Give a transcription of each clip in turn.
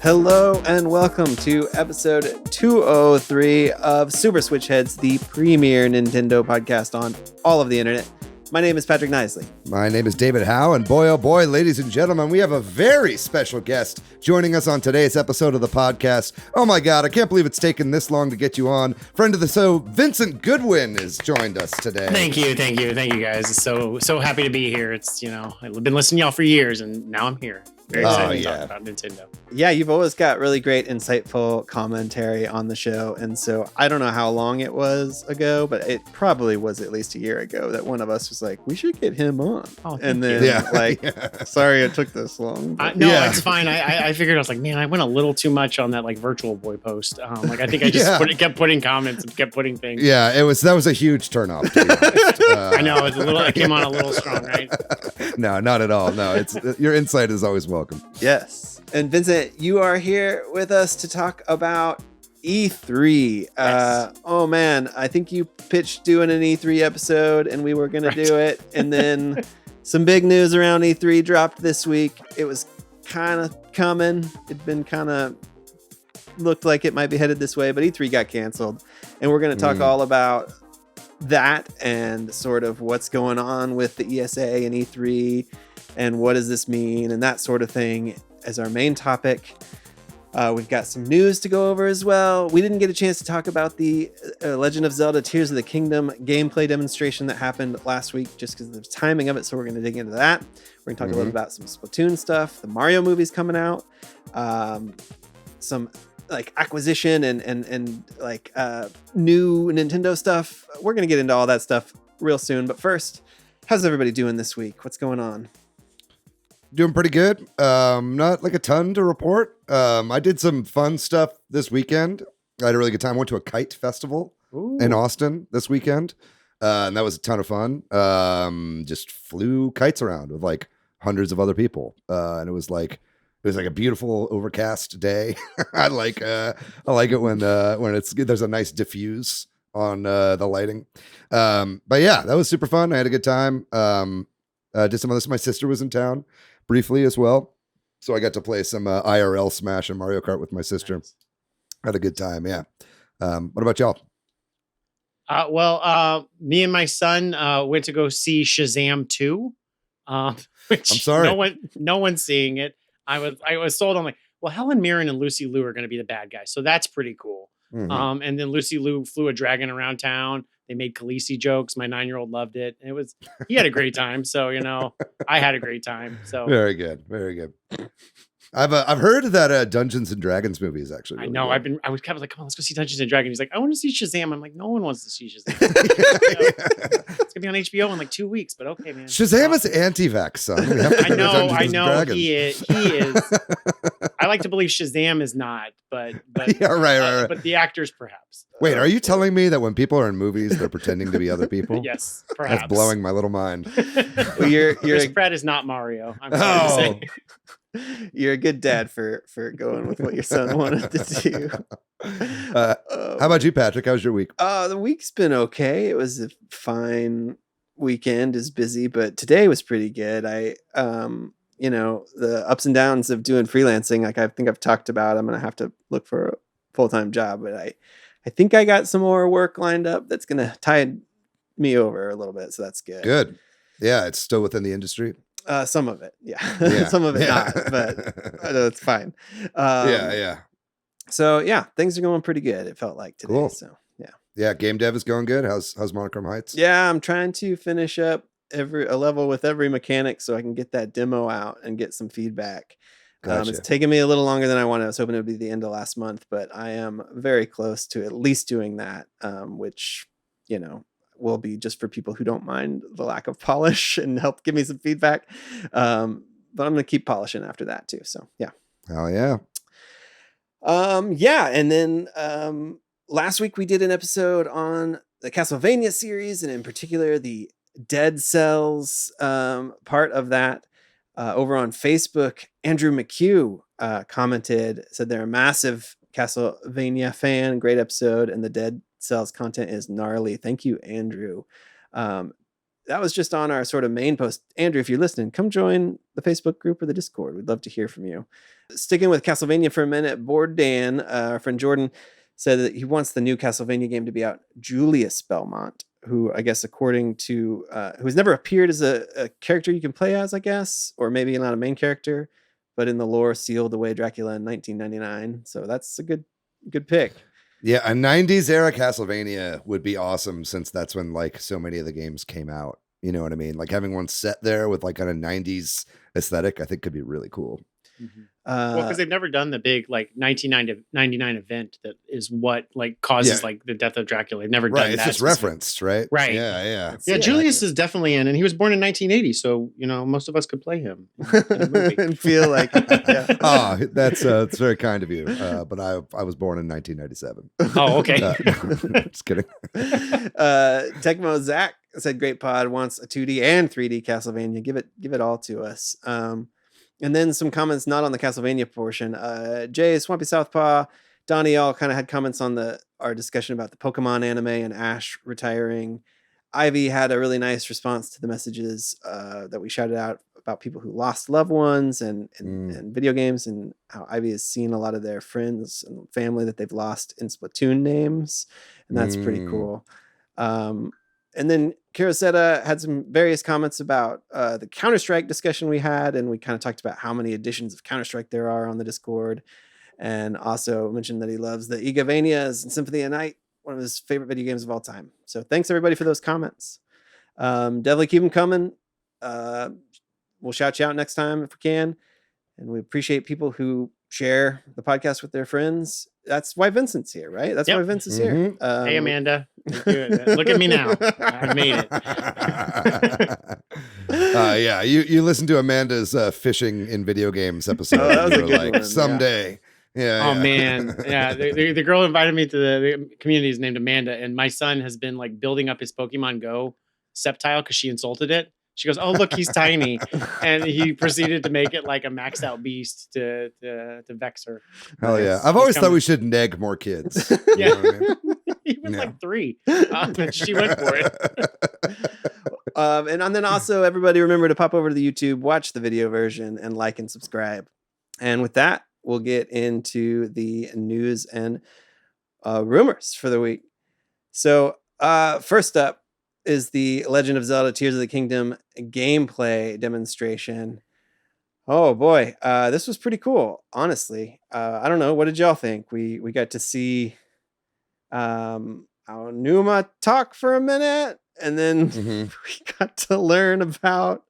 Hello and welcome to episode 203 of Super Switch Headz, the premier Nintendo podcast on all of the internet. My name is Patrick Knisley. My name is David Howe, and boy, oh boy, ladies and gentlemen, we have a very special guest joining us on today's episode of the podcast. Oh my God, I can't believe it's taken this long to get you on. Friend of the show, Vincent Goodwin has joined us today. Thank you guys. So happy to be here. It's, I've been listening to y'all for years, and now I'm here. Very excited to talk about Nintendo. Yeah, you've always got really great, insightful commentary on the show. And so I don't know how long it was ago, but it probably was at least a year ago that one of us was like, we should get him on. Oh, and then sorry it took this long. It's fine. I figured, I was like, man, I went a little too much on that Virtual Boy post. I think I just kept putting comments and kept putting things. Yeah, that was a huge turnoff. I know, it came on a little strong, right? No, not at all. No, your insight is always welcome. Yes. And Vincent, you are here with us to talk about E3. Yes. Oh man, I think you pitched doing an E3 episode and we were going to do it. And then some big news around E3 dropped this week. It was kind of coming. It'd been kind of looked like it might be headed this way, but E3 got canceled. And we're going to talk all about that and sort of what's going on with the ESA and E3 and what does this mean and that sort of thing as our main topic. We've got some news to go over as well. We didn't get a chance to talk about the Legend of Zelda Tears of the Kingdom gameplay demonstration that happened last week just because of the timing of it, so we're going to dig into that. We're going to talk a little about some Splatoon stuff, the Mario movie's coming out, some acquisition and new Nintendo stuff. We're going to get into all that stuff real soon, but first, how's everybody doing this week? What's going on? Doing pretty good. Not a ton to report. I did some fun stuff this weekend. I had a really good time. Went to a kite festival in Austin this weekend. And that was a ton of fun. Just flew kites around with hundreds of other people. And it was a beautiful overcast day. I like it when there's a nice diffuse on the lighting. But yeah, that was super fun. I had a good time. Did some of this. My sister was in town briefly as well, so I got to play some IRL Smash and Mario Kart with my sister. Nice. Had a good time. Yeah. What about y'all? Me and my son went to go see Shazam 2. Which I'm sorry, no one's seeing it. I was told, I'm like, well, Helen Mirren and Lucy Liu are going to be the bad guys, so that's pretty cool. Mm-hmm. And then Lucy Liu flew a dragon around town. They made Khaleesi jokes. My 9-year-old loved it. He had a great time. So, I had a great time. So very good. Very good. I've heard that Dungeons and Dragons movie is actually really I know. good. I was kind of like, come on, let's go see Dungeons and Dragons. He's like, I want to see Shazam. I'm like, no one wants to see Shazam. It's gonna be on HBO in 2 weeks, but okay, man. Shazam is anti-vax, son. I know. He is. I like to believe Shazam is not, but yeah, right. But the actors, perhaps. Wait, are you telling me that when people are in movies, they're pretending to be other people? Yes, perhaps. That's blowing my little mind. Well, Chris Pratt is not Mario. I'm sorry to say. You're a good dad for going with what your son wanted to do. How about you, Patrick? How's your week? The week's been okay. It was a fine weekend. Is busy, but today was pretty good. The ups and downs of doing freelancing, I think I've talked about. I'm gonna have to look for a full-time job, but I think I got some more work lined up that's gonna tide me over a little bit, so that's good. Good. Yeah, it's still within the industry. Some of it, yeah. Some of it not, but I know it's fine. Yeah. So yeah, things are going pretty good. It felt like today. Cool. So yeah. Yeah, game dev is going good. How's Monochrome Heights? Yeah, I'm trying to finish up a level with every mechanic so I can get that demo out and get some feedback. Gotcha. It's taken me a little longer than I wanted. I was hoping it would be the end of last month, but I am very close to at least doing that, which will be just for people who don't mind the lack of polish and help give me some feedback. But I'm going to keep polishing after that too. So yeah. Oh yeah. And then last week we did an episode on the Castlevania series, and in particular the Dead Cells part of that. Over on Facebook, Andrew McHugh commented, said they're a massive Castlevania fan. Great episode, and the Dead Cells content is gnarly. Thank you, Andrew. that was just on our sort of main post. Andrew, if you're listening, come join the Facebook group or the Discord. We'd love to hear from you. Sticking with Castlevania for a minute, Board Dan, our friend Jordan, said that he wants the new Castlevania game to be out. Julius Belmont, who I guess according to, who has never appeared as a character you can play as, I guess, or maybe not a main character, but in the lore sealed away Dracula in 1999. So that's a good pick. Yeah, a 90s era Castlevania would be awesome, since that's when like so many of the games came out. You know what I mean? Like having one set there with like kind of 90s aesthetic, I think could be really cool. Mm-hmm. Well, because they've never done the big like 1999 event that is what like causes like the death of Dracula. They've never done that. It's just referenced, right? Right. Yeah. Julius is definitely in, and he was born in 1980, so most of us could play him in a movie. And feel like, oh, that's very kind of you. But I was born in 1997. Oh, okay. Just kidding. Tecmo Zach said, "Great pod, wants a 2D and 3D Castlevania. Give it all to us." And then some comments not on the Castlevania portion. Jay, Swampy Southpaw, Donnie all kind of had comments on our discussion about the Pokemon anime and Ash retiring. Ivy had a really nice response to the messages that we shouted out about people who lost loved ones and video games, and how Ivy has seen a lot of their friends and family that they've lost in Splatoon names. And that's pretty cool. And then Kirosetta had some various comments about the Counter-Strike discussion we had, and we kind of talked about how many editions of Counter-Strike there are on the Discord, and also mentioned that he loves the Igavanias and Symphony of Night, one of his favorite video games of all time. So thanks everybody for those comments. Definitely keep them coming. We'll shout you out next time if we can, and we appreciate people who share the podcast with their friends. That's why Vincent's here, right? That's why Vince is here. Hey, Amanda. Look at me now. I made it. Yeah, you listened to Amanda's fishing in video games episode. That was a good like, one, someday. Yeah. Man. Yeah. The girl invited me to the community is named Amanda, and my son has been like building up his Pokemon Go Sceptile because she insulted it. She goes, "Oh, look, he's tiny." And he proceeded to make it like a maxed out beast to vex her. Hell yeah. I've always thought we should neg more kids. Yeah. You know what I mean? He was like 3. And she went for it. And then also everybody remember to pop over to the YouTube, watch the video version, and like and subscribe. And with that, we'll get into the news and rumors for the week. So first up is the Legend of Zelda Tears of the Kingdom gameplay demonstration. Oh boy, this was pretty cool, honestly. I don't know, what did y'all think? We got to see Aonuma talk for a minute, and then we got to learn about,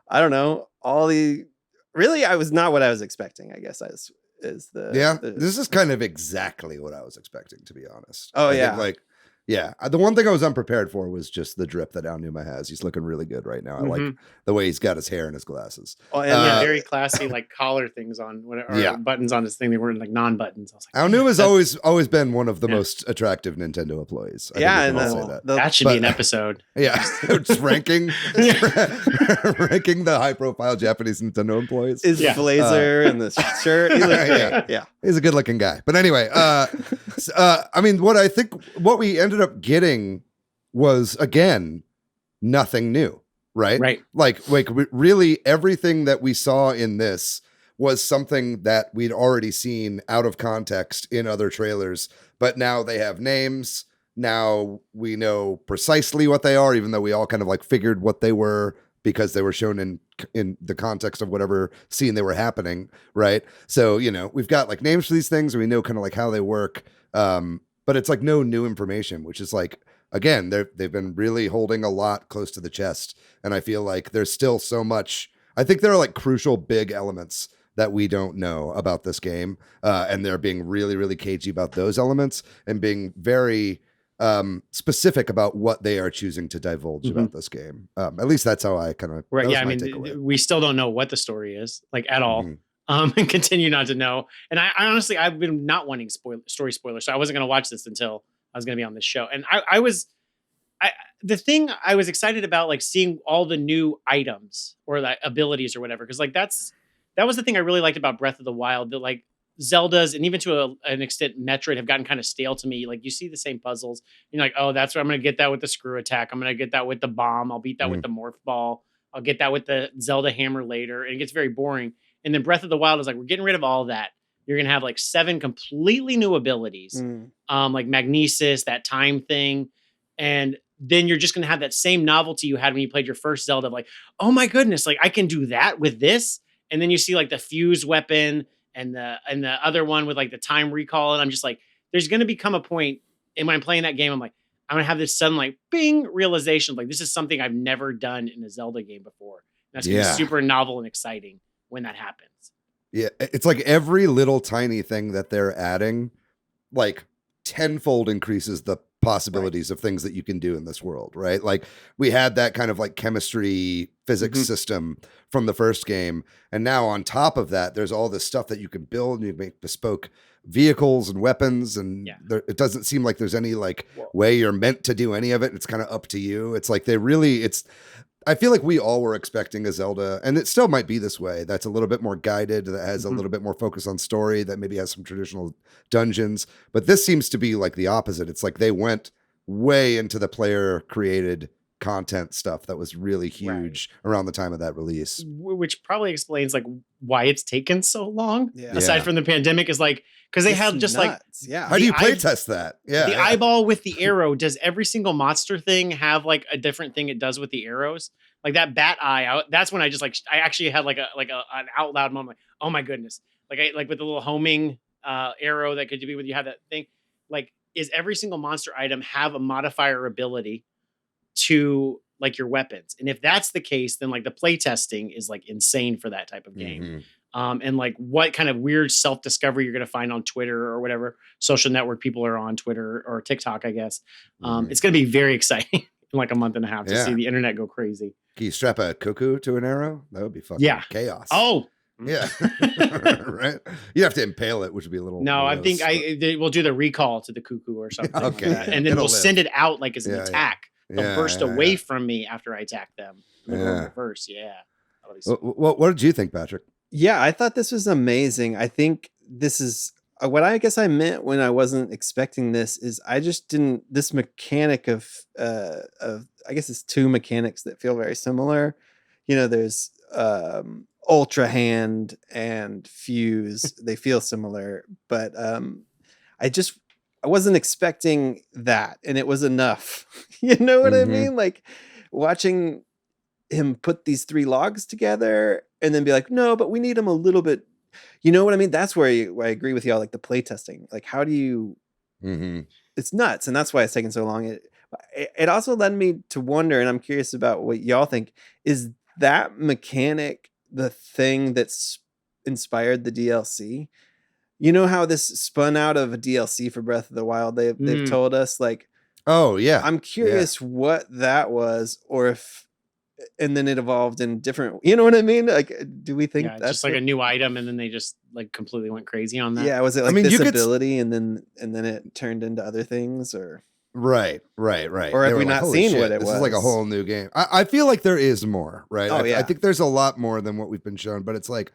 I don't know, all the... Really, I was not what I was expecting, I guess, is the... Yeah, this is kind of exactly what I was expecting, to be honest. Oh, I yeah. think, like, yeah, the one thing I was unprepared for was just the drip that Aonuma has. He's looking really good right now. I like the way he's got his hair and his glasses. Oh, and very classy, like collar things on, or buttons on his thing. They weren't like non-buttons. I was like, Aonuma's always been one of the most attractive Nintendo employees. And that should be an episode. Yeah, just ranking ranking the high-profile Japanese Nintendo employees. His blazer and the shirt. He looked great. Yeah, he's a good-looking guy. But anyway, I mean, what we ended up getting was, again, nothing new, right? Right. Like really everything that we saw in this was something that we'd already seen out of context in other trailers, but now they have names. Now we know precisely what they are, even though we all kind of like figured what they were because they were shown in the context of whatever scene they were happening, right? So, we've got like names for these things, and we know kind of like how they work. But it's like no new information, which is like, again, they've been really holding a lot close to the chest. And I feel like there's still so much. I think there are like crucial big elements that we don't know about this game. And they're being really, really cagey about those elements and being very specific about what they are choosing to divulge about this game. At least that's how I kind of... Right. Yeah. I mean, we still don't know what the story is, like, at all. And continue not to know. And I honestly, I've been not wanting story spoilers, so I wasn't going to watch this until I was going to be on this show. And the thing I was excited about, like seeing all the new items or like abilities or whatever, because like that was the thing I really liked about Breath of the Wild. That like Zeldas and even to an extent Metroid have gotten kind of stale to me. Like you see the same puzzles. You're like, oh, that's where I'm going to get that with the screw attack. I'm going to get that with the bomb. I'll beat that with the morph ball. I'll get that with the Zelda hammer later. And it gets very boring. And then Breath of the Wild is like, we're getting rid of all that. You're going to have like 7 completely new abilities, like Magnesis, that time thing. And then you're just going to have that same novelty you had when you played your first Zelda of like, oh my goodness, like I can do that with this. And then you see like the fuse weapon and the other one with like the time recall. And I'm just like, there's going to become a point. And when I'm playing that game, I'm like, I'm going to have this sudden like bing realization. Like this is something I've never done in a Zelda game before. And that's going to be super novel and exciting when that happens. Yeah. It's like every little tiny thing that they're adding, like tenfold increases the possibilities of things that you can do in this world, right? Like we had that kind of like chemistry physics system from the first game, and now on top of that there's all this stuff that you can build and you make bespoke vehicles and weapons, and it doesn't seem like there's any like way you're meant to do any of it. It's kind of up to you. It's like I feel like we all were expecting a Zelda, and it still might be this way, that's a little bit more guided, that has a little bit more focus on story, that maybe has some traditional dungeons. But this seems to be like the opposite. It's like they went way into the player created content stuff that was really huge around the time of that release. Which probably explains like why it's taken so long. Aside from the pandemic, is like, because they have just nuts. Like, how do you play test that? The eyeball with the arrow. Does every single monster thing have like a different thing it does with the arrows? Like that bat eye. That's when I just like, I actually had like an out loud moment. Like, oh my goodness. Like with the little homing arrow that could be when you have that thing. Like, is every single monster item have a modifier ability to like your weapons? And if that's the case, then like the play testing is like insane for that type of game. And like what kind of weird self-discovery you're going to find on Twitter or whatever social network people are on, Twitter or TikTok, I guess. It's going to be very exciting in like a month and a half to see the internet go crazy. Can you strap a cuckoo to an arrow? That would be fucking chaos. Oh, yeah. Right. You have to impale it, which would be a little. No, I think we'll do the recall to the cuckoo or something. Okay. Like that. And then we'll send it out like as an attack. They'll burst away from me after I attack them. Reverse. That'll be what did you think, Patrick? Yeah, I thought this was amazing. I think this is what I guess I meant when I wasn't expecting this is I just didn't, this mechanic of I guess it's 2 mechanics that feel very similar. You know, there's Ultra Hand and Fuse. They feel similar, but I wasn't expecting that, and it was enough. You know what I mean? Like watching him put these 3 logs together and then be like, no, but we need them a little bit. You know what I mean? That's where I agree with y'all. Like the play testing, like how do you? It's nuts, and that's why it's taken so long. It also led me to wonder, and I'm curious about what y'all think. Is that mechanic the thing that's inspired the DLC? You know how this spun out of a DLC for Breath of the Wild? They've told us like, oh yeah. I'm curious what that was, or if, and then it evolved in different. You know what I mean? Like, do we think that's just like a new item, and then they just like completely went crazy on that? Yeah, was it like this ability, and then it turned into other things, or? Right. Or have we not seen what it was? This is like a whole new game. I feel like there is more, right? I think there's a lot more than what we've been shown, but it's like,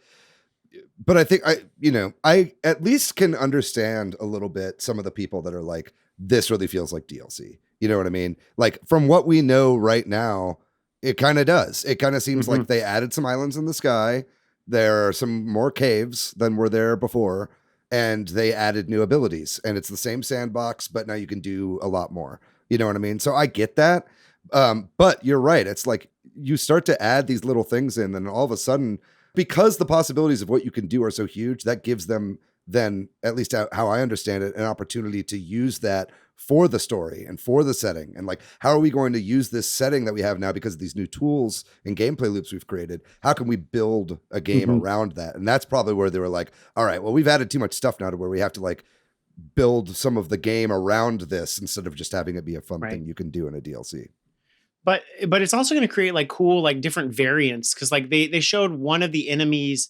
but I think I at least can understand a little bit some of the people that are like, this really feels like DLC. You know what I mean? Like from what we know right now, it kind of does. It kind of seems like they added some islands in the sky. There are some more caves than were there before. And they added new abilities, and it's the same sandbox, but now you can do a lot more. You know what I mean? So I get that. But you're right. It's like you start to add these little things in, and all of a sudden, because the possibilities of what you can do are so huge, that gives them then, at least how I understand it, an opportunity to use that for the story and for the setting. And like, how are we going to use this setting that we have now because of these new tools and gameplay loops we've created? How can we build a game around that? And that's probably where they were like, all right, well, we've added too much stuff now to where we have to like build some of the game around this instead of just having it be a fun thing you can do in a DLC. But it's also going to create like cool, like different variants. Cause like they showed one of the enemies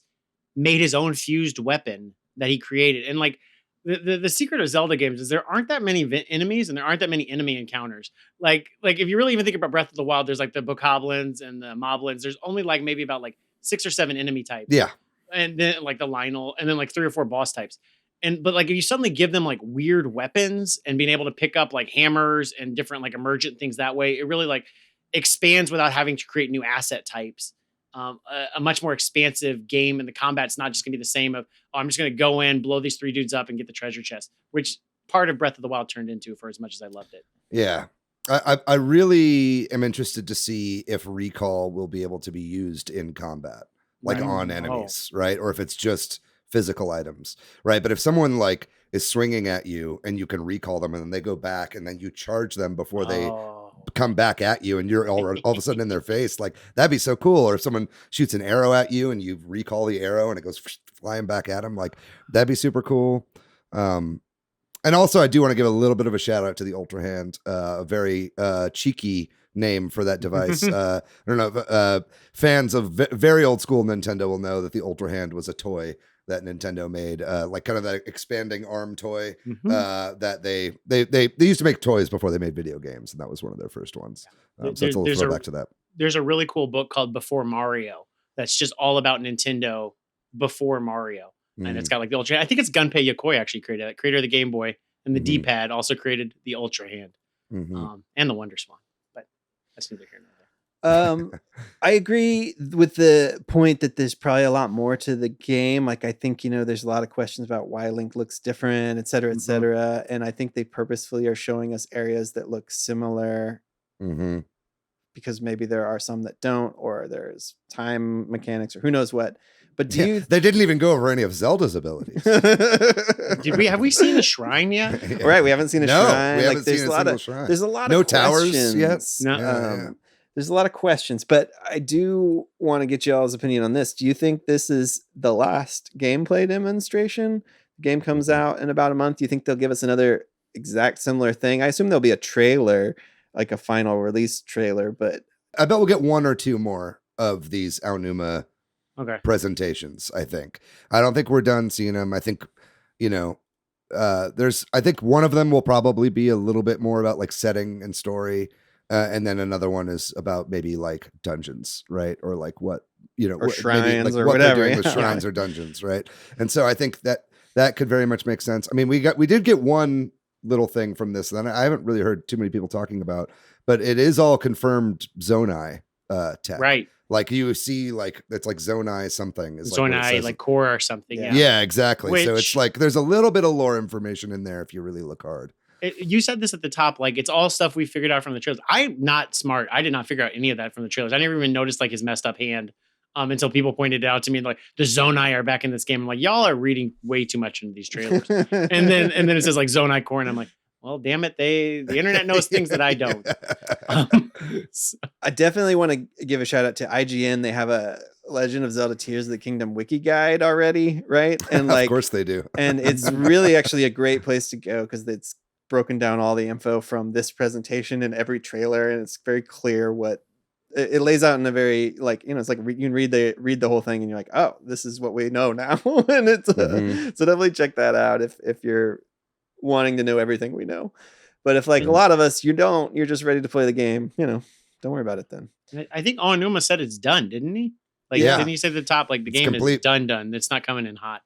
made his own fused weapon that he created. And like, the secret of Zelda games is there aren't that many enemies and there aren't that many enemy encounters. Like if you really even think about Breath of the Wild, there's like the bokoblins and the moblins. There's only like maybe about like 6 or 7 enemy types. Yeah. and then like the Lionel, and then like 3 or 4 boss types. But like if you suddenly give them like weird weapons and being able to pick up like hammers and different like emergent things that way, it really like expands without having to create new asset types. A much more expansive game, and the combat's not just gonna be the same of, oh, I'm just gonna go in, blow these 3 dudes up and get the treasure chest, which part of Breath of the Wild turned into, for as much as I loved it. Yeah. I really am interested to see if recall will be able to be used in combat, like on enemies, right? Or if it's just physical items, right? But if someone like is swinging at you and you can recall them and then they go back and then you charge them before they come back at you and you're all of a sudden in their face, like that'd be so cool. Or if someone shoots an arrow at you and you recall the arrow and it goes flying back at them, like that'd be super cool. And also I do want to give a little bit of a shout out to the Ultra Hand, a very cheeky name for that device. I don't know, fans of very old school Nintendo will know that the Ultra Hand was a toy that Nintendo made, like kind of that expanding arm toy that they used to make toys before they made video games, and that was one of their first ones. So it's a little throwback to that. There's a really cool book called Before Mario that's just all about Nintendo before Mario, and it's got like the Ultra. I think it's Gunpei Yokoi actually created that, creator of the Game Boy, and the D-pad also created the Ultra Hand, and the Wonder Swan. But that's neither here nor there. I agree with the point that there's probably a lot more to the game. Like, I think, there's a lot of questions about why Link looks different, et cetera, et cetera. And I think they purposefully are showing us areas that look similar because maybe there are some that don't, or there's time mechanics, or who knows what. But they didn't even go over any of Zelda's abilities. Have we seen a shrine yet? Yeah. Right, we haven't seen a shrine. We haven't seen a single shrine. There's a lot no of towers questions. yet. No, there's a lot of questions, but I do want to get y'all's opinion on this. Do you think this is the last gameplay demonstration? The game comes out in about a month. Do you think they'll give us another exact similar thing? I assume there'll be a trailer, like a final release trailer, but I bet we'll get 1 or 2 more of these Aonuma presentations. I don't think we're done seeing them. I think, I think one of them will probably be a little bit more about like setting and story. And then another one is about maybe like dungeons, right? Or like what, or shrines, maybe like or what whatever, they're doing with shrines or dungeons, right? And so I think that could very much make sense. I mean, we did get one little thing from this that I haven't really heard too many people talking about, but it is all confirmed Zonai tech, right? Like you see, like it's like Zonai something is Zonai like core or something. Yeah, exactly. So it's like there's a little bit of lore information in there if you really look hard. You said this at the top, like it's all stuff we figured out from the trailers. I'm not smart. I did not figure out any of that from the trailers. I never even noticed like his messed up hand until people pointed it out to me. Like the Zonai are back in this game. I'm like, y'all are reading way too much into these trailers. and then it says like Zonai core, and I'm like, well, damn it, the internet knows things that I don't. I definitely want to give a shout out to IGN. They have a Legend of Zelda Tears of the Kingdom wiki guide already, right? And like, of course they do. And it's really actually a great place to go because it's broken down all the info from this presentation and every trailer, and it's very clear what it lays out in a very like, it's like you can read the whole thing and you're like, oh, this is what we know now. And it's so definitely check that out if you're wanting to know everything we know. But if like a lot of us, you're just ready to play the game, don't worry about it then. I think Aonuma said it's done, didn't he? Like, didn't he say at the top, like the game is done. It's not coming in hot.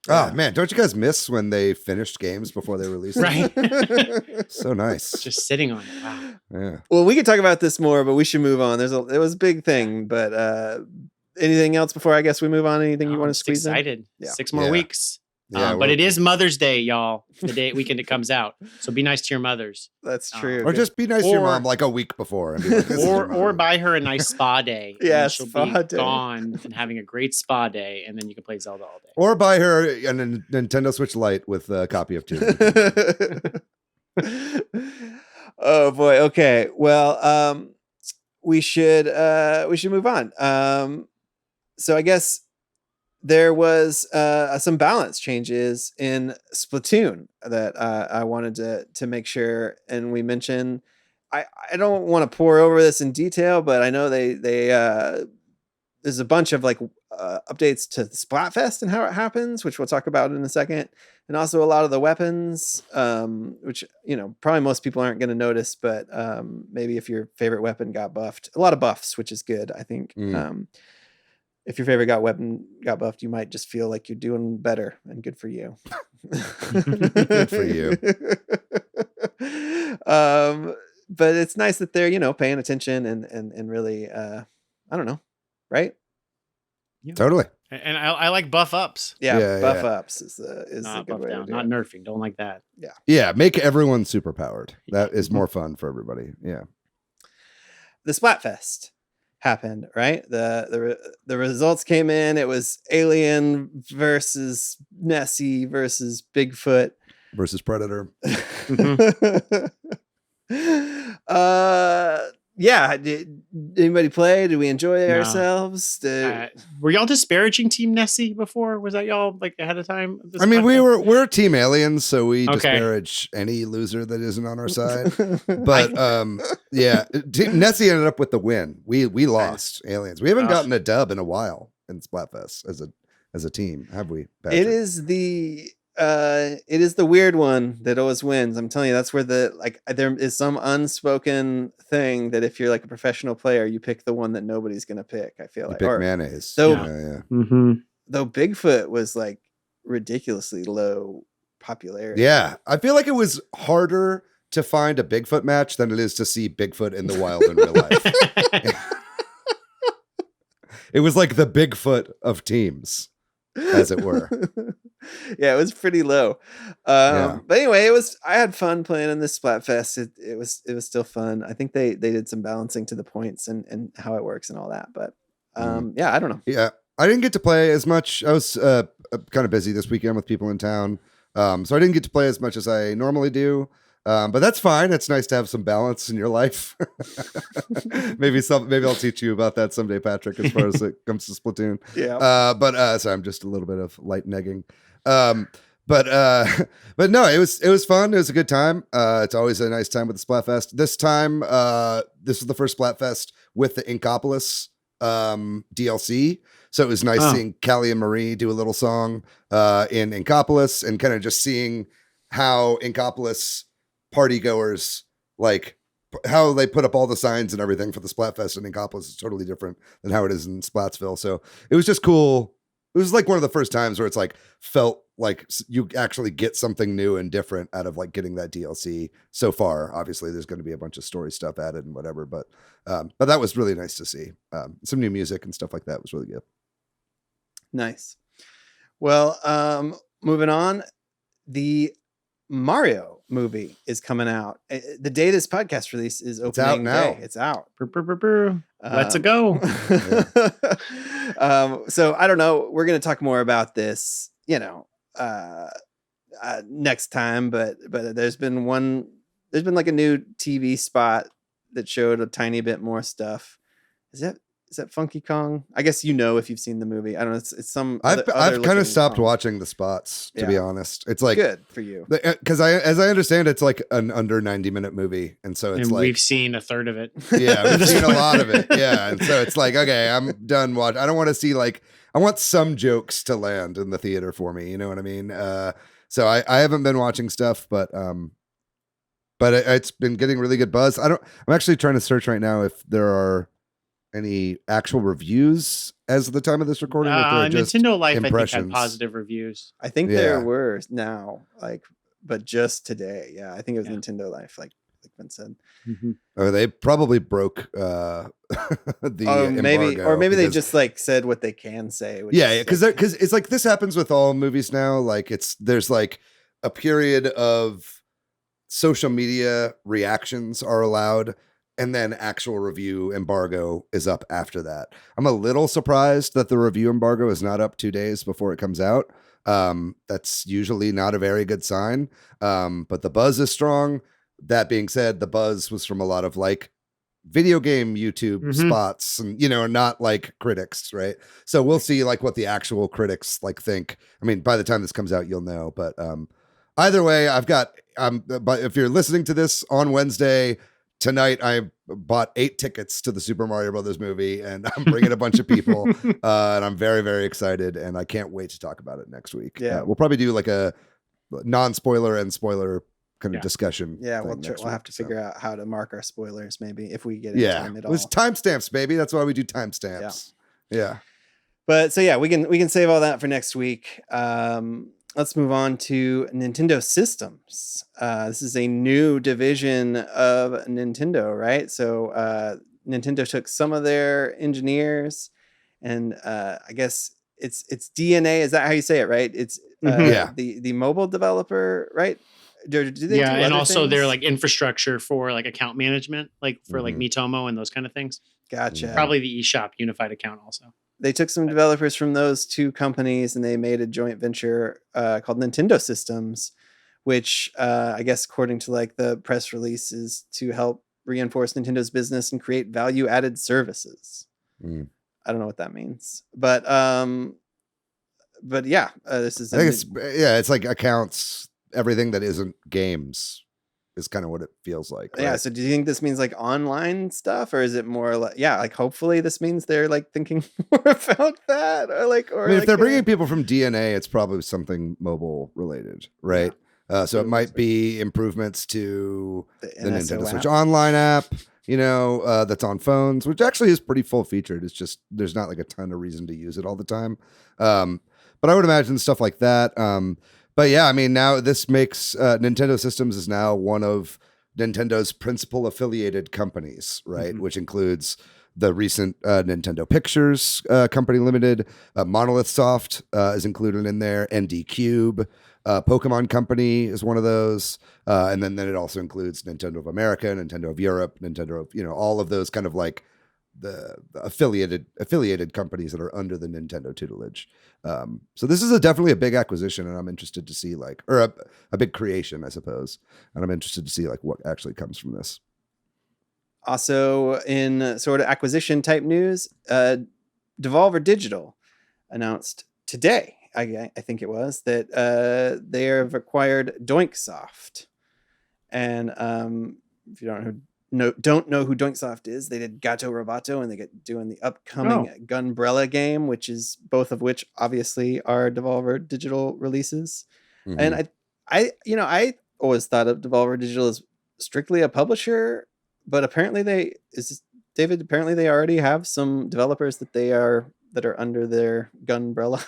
Oh man, don't you guys miss when they finished games before they released them? Right. So nice. Just sitting on it. Wow. Yeah. Well, we could talk about this more, but we should move on. It was a big thing, but anything else before I guess we move on? Anything you want to squeeze in? Yeah. 6 more weeks. Yeah, but it is Mother's Day, y'all. The weekend it comes out. So be nice to your mothers. That's true. Or just be nice to your mom like a week before. Or buy her a nice spa day. Yeah, she'll be gone and having a great spa day, and then you can play Zelda all day. Or buy her a Nintendo Switch Lite with a copy of 2. Oh boy. Okay. Well, we should move on. So I guess there was some balance changes in Splatoon that I wanted to make sure, and we mentioned. I don't want to pour over this in detail, but I know they there's a bunch of like updates to the Splatfest and how it happens, which we'll talk about in a second, and also a lot of the weapons, which probably most people aren't going to notice, but maybe if your favorite weapon got buffed, a lot of buffs, which is good, I think. if your favorite weapon got buffed, you might just feel like you're doing better, and good for you. Good for you. But it's nice that they're paying attention and really I don't know, right? Totally. And I like buff ups. Yeah, buff yeah. ups is a Not good buff way down, to do not it. nerfing. Don't like that. Yeah, make everyone super powered. That is more fun for everybody. Yeah. The Splatfest happened, right? The results came in. It was Alien versus Nessie versus Bigfoot Versus Predator. Yeah. Did anybody play? Did we enjoy No. ourselves? Were y'all disparaging Team Nessie before? Was that y'all like ahead of time? Of this I mean, podcast? we're Team Aliens, so we Okay. disparage any loser that isn't on our side. But yeah, Nessie ended up with the win. We lost Aliens. We haven't gotten a dub in a while in Splatfest as a team, have we, Patrick? It is the weird one that always wins. I'm telling you, that's where there is some unspoken thing that if you're like a professional player, you pick the one that nobody's gonna pick. I feel like pick mayonnaise. So yeah. Though Bigfoot was like ridiculously low popularity. Yeah, I feel like it was harder to find a Bigfoot match than it is to see Bigfoot in the wild in real life. It was like the Bigfoot of teams, as it were. Yeah, it was pretty low. But anyway, I had fun playing in this Splatfest. It was still fun. I think they did some balancing to the points and how it works and all that. But yeah, I don't know. Yeah, I didn't get to play as much. I was kind of busy this weekend with people in town. So I didn't get to play as much as I normally do. But that's fine. It's nice to have some balance in your life. maybe I'll teach you about that someday, Patrick, as far as it comes to Splatoon. Yeah. But so I'm just a little bit of light negging. But no, it was fun. It was a good time. It's always a nice time with the Splatfest. This time, this was the first Splatfest with the Inkopolis DLC. So it was nice seeing Callie and Marie do a little song in Inkopolis and kind of just seeing how Inkopolis party goers, like how they put up all the signs and everything for the Splatfest in Inkopolis is totally different than how it is in Splatsville. So it was just cool. It was like one of the first times where it's like felt like you actually get something new and different out of like getting that DLC. So far, obviously, there's going to be a bunch of story stuff added and whatever, but that was really nice to see. Some new music and stuff like that was really good. Nice. Well, moving on, the Mario movie is coming out. The day this podcast release is opening out now. day. It's out. Let's go. So I don't know. We're going to talk more about this, next time. But there's been like a new TV spot that showed a tiny bit more stuff. Is that Funky Kong? I guess if you've seen the movie. I don't know. It's some. I've kind of stopped watching the spots, to be honest. It's like good for you because as I understand, it's like an under 90-minute movie, and so it's we've seen a third of it. Yeah, we've seen a lot of it. Yeah, and so it's like, okay, I'm done watching. I don't want to see I want some jokes to land in the theater for me. You know what I mean? So I haven't been watching stuff, but it's been getting really good buzz. I'm actually trying to search right now if there are any actual reviews as of the time of this recording. Nintendo Life, I think, had positive reviews. I think there were now, but just today. Yeah, I think it was Nintendo Life, like Vince said. Mm-hmm. Oh, they probably broke the maybe they just said what they can say. Because it's like this happens with all movies now. Like there's like a period of social media reactions are allowed, and then actual review embargo is up after that. I'm a little surprised that the review embargo is not up 2 days before it comes out. That's usually not a very good sign. But the buzz is strong. That being said, the buzz was from a lot of video game YouTube spots and, not critics, right? So we'll see what the actual critics think. I mean, by the time this comes out, you'll know. But either way, but if you're listening to this on Wednesday, tonight, I bought 8 tickets to the Super Mario Brothers movie, and I'm bringing a bunch of people, and I'm very, very excited, and I can't wait to talk about it next week. Yeah, we'll probably do a non-spoiler and spoiler kind of discussion. Yeah, we'll have to figure out how to mark our spoilers, maybe if we get any time at all. It was timestamps, baby. That's why we do timestamps. Yeah. But so yeah, we can save all that for next week. Let's move on to Nintendo Systems. This is a new division of Nintendo, right? So Nintendo took some of their engineers, and I guess it's DNA. Is that how you say it? Right? It's the mobile developer, right? Do they do and other also their things? like infrastructure for like account management, like for like Miitomo and those kind of things. Gotcha. Probably the eShop unified account also. They took some developers from those two companies and they made a joint venture called Nintendo Systems, which I guess according to like the press release is to help reinforce Nintendo's business and create value-added services. I don't know what that means, but yeah, this is. I think it's like accounts everything that isn't games. Is kind of what it feels like. Right? Yeah. So do you think this means like online stuff, or is it more like, like hopefully this means they're like thinking more about that, or like, or I mean, like if they're bringing people from DNA, it's probably something mobile related, right? Yeah. So it might be improvements to the Nintendo Switch Online app, that's on phones, which actually is pretty full featured. It's just there's not like a ton of reason to use it all the time. But I would imagine stuff like that. But yeah, I mean, now this makes Nintendo Systems is now one of Nintendo's principal affiliated companies, right? Which includes the recent Nintendo Pictures Company Limited, Monolith Soft is included in there, ND Cube, Pokemon Company is one of those, and then it also includes Nintendo of America, Nintendo of Europe, Nintendo of all of those kind of like the affiliated companies that are under the Nintendo tutelage. So this is definitely a big acquisition, and I'm interested to see a big creation, I suppose. And I'm interested to see like what actually comes from this. Also, in sort of acquisition type news, Devolver Digital announced today, I think it was, that they have acquired Doinksoft. And if you don't know who Doinksoft is, they did Gato Roboto, and they get doing the upcoming Gunbrella game, both of which obviously are Devolver Digital releases. And I always thought of Devolver Digital as strictly a publisher, but apparently they already have some developers that are under their Gunbrella.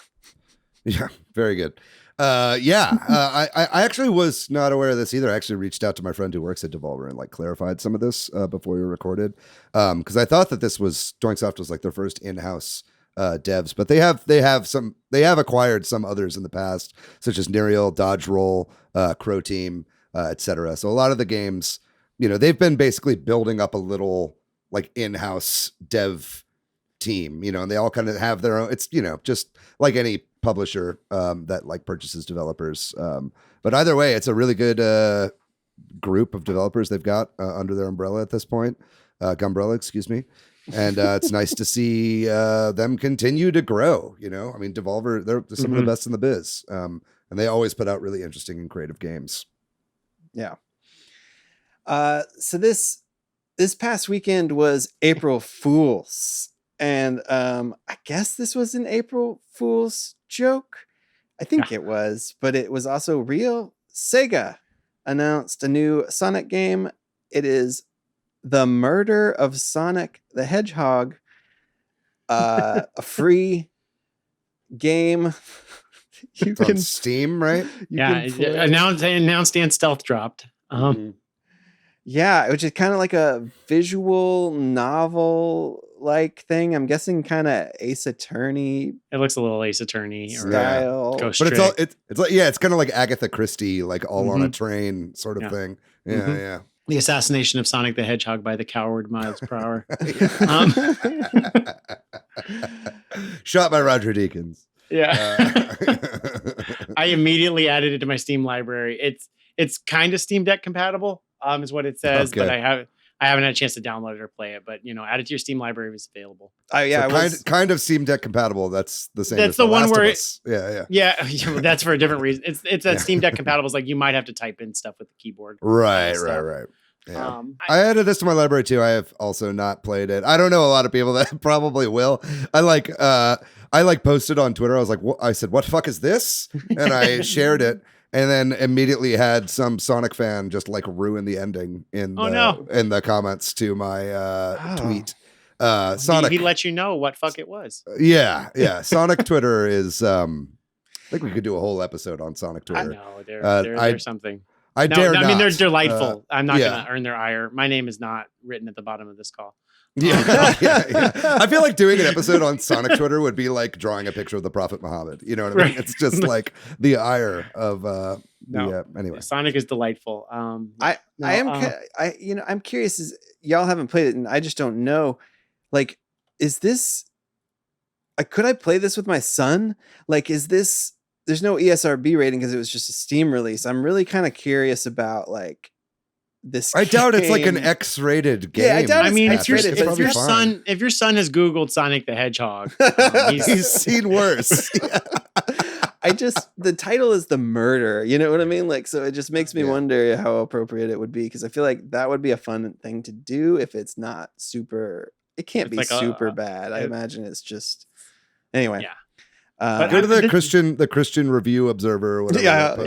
Yeah, very good. I actually was not aware of this either. I actually reached out to my friend who works at Devolver and like clarified some of this before we recorded. Because I thought that this was Doinksoft was like their first in-house devs, but they have acquired some others in the past, such as Nereal, Dodge Roll, Crow Team, etc. So a lot of the games, they've been basically building up a little like in-house dev team, and they all kind of have their own. It's just like any publisher that like purchases developers. But either way, it's a really good group of developers they've got under their umbrella at this point. Gumbrella, excuse me. And it's nice to see them continue to grow. I mean, Devolver, they're some of the best in the biz. And they always put out really interesting and creative games. Yeah. So this past weekend was April Fool's. And I guess this was an April Fool's joke. I think it was, but it was also real. Sega announced a new Sonic game. It is The Murder of Sonic the Hedgehog, a free game. It's on Steam, right? Announced and stealth dropped. Yeah, which is kind of like a visual novel like thing. I'm guessing kind of Ace Attorney. It looks a little Ace Attorney style. Or Ghost but Trick. it's like it's kind of like Agatha Christie, like all on a train sort of thing. Yeah. The assassination of Sonic the Hedgehog by the coward Miles Prower. Shot by Roger Deakins. Yeah. I immediately added it to my Steam library. It's kind of Steam Deck compatible, is what it says, but I haven't had a chance to download it or play it. But add it to your Steam library if it's available. Oh yeah, so kind of Steam Deck compatible. That's the same. That's as the one Last where of Us. Yeah. That's for a different reason. It's a Steam Deck compatible. It's like you might have to type in stuff with the keyboard. Right. Yeah. I added this to my library too. I have also not played it. I don't know a lot of people that probably will. I posted on Twitter. I was like, I said, "What the fuck is this?" And I shared it, and then immediately had some Sonic fan just like ruin the ending in the comments to my tweet. Sonic. He let you know what fuck it was. Yeah. Sonic Twitter is. I think we could do a whole episode on Sonic Twitter. I know they're something. I dare not. I mean, they're delightful. I'm not yeah. going to earn their ire. My name is not written at the bottom of this call. Yeah. I feel like doing an episode on Sonic Twitter would be like drawing a picture of the Prophet Muhammad. You know what I mean? It's just like the ire of anyway. Sonic is delightful. I'm curious. Y'all haven't played it, and I just don't know. Like, is this? Could I play this with my son? Like, is this? There's no ESRB rating because it was just a Steam release. I'm really kind of curious about like this. I doubt it's like an X-rated game. Yeah, I doubt. I mean, if your son has Googled Sonic the Hedgehog, he's seen worse. The title is The Murder. You know what I mean? Like, so it just makes me wonder how appropriate it would be, because I feel like that would be a fun thing to do if it's not super. It can't be like super bad. I imagine it's just anyway. Yeah. Go to the Christian Review Observer or whatever.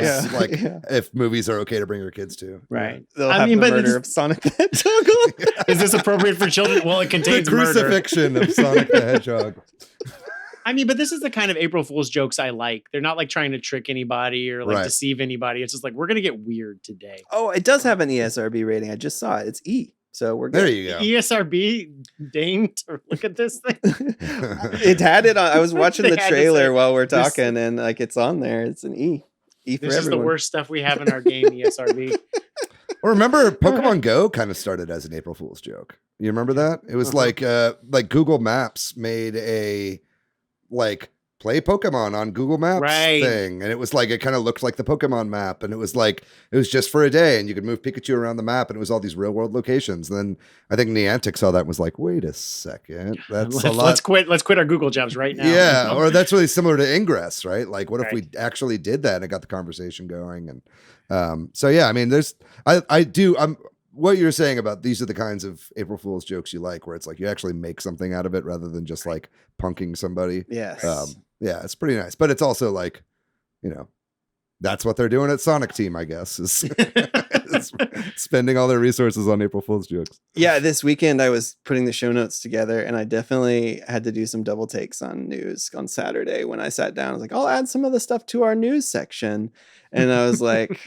If movies are okay to bring your kids to. Right. They'll have the murder of Sonic the Hedgehog. Is this appropriate for children? Well, it contains the crucifixion of Sonic the Hedgehog. I mean, but this is the kind of April Fool's jokes I like. They're not like trying to trick anybody or like deceive anybody. It's just like, we're going to get weird today. Oh, it does have an ESRB rating. I just saw it. It's E. So we're good. There you go. ESRB deigned to look at this thing. It had it on. I was watching the trailer while we're talking, and like it's on there. It's an E. E for this everyone. Is the worst stuff we have in our game, ESRB. Well, remember Pokemon Go kind of started as an April Fool's joke. You remember that? It was like Google Maps made a play Pokemon on Google Maps thing. And it was like, it kind of looked like the Pokemon map. And it was like, it was just for a day and you could move Pikachu around the map and it was all these real world locations. And then I think Niantic saw that and was like, wait a second. That's a lot. Let's quit our Google jobs right now. Yeah. Or that's really similar to Ingress, right? Like what if we actually did that and it got the conversation going? And so, yeah, I mean, what you're saying about these are the kinds of April Fool's jokes you like, where it's like you actually make something out of it rather than just like punking somebody. Yes. Yeah, it's pretty nice. But it's also like, that's what they're doing at Sonic Team, I guess, is spending all their resources on April Fool's jokes. Yeah, this weekend I was putting the show notes together and I definitely had to do some double takes on news on Saturday when I sat down. I was like, I'll add some of the stuff to our news section. And I was like,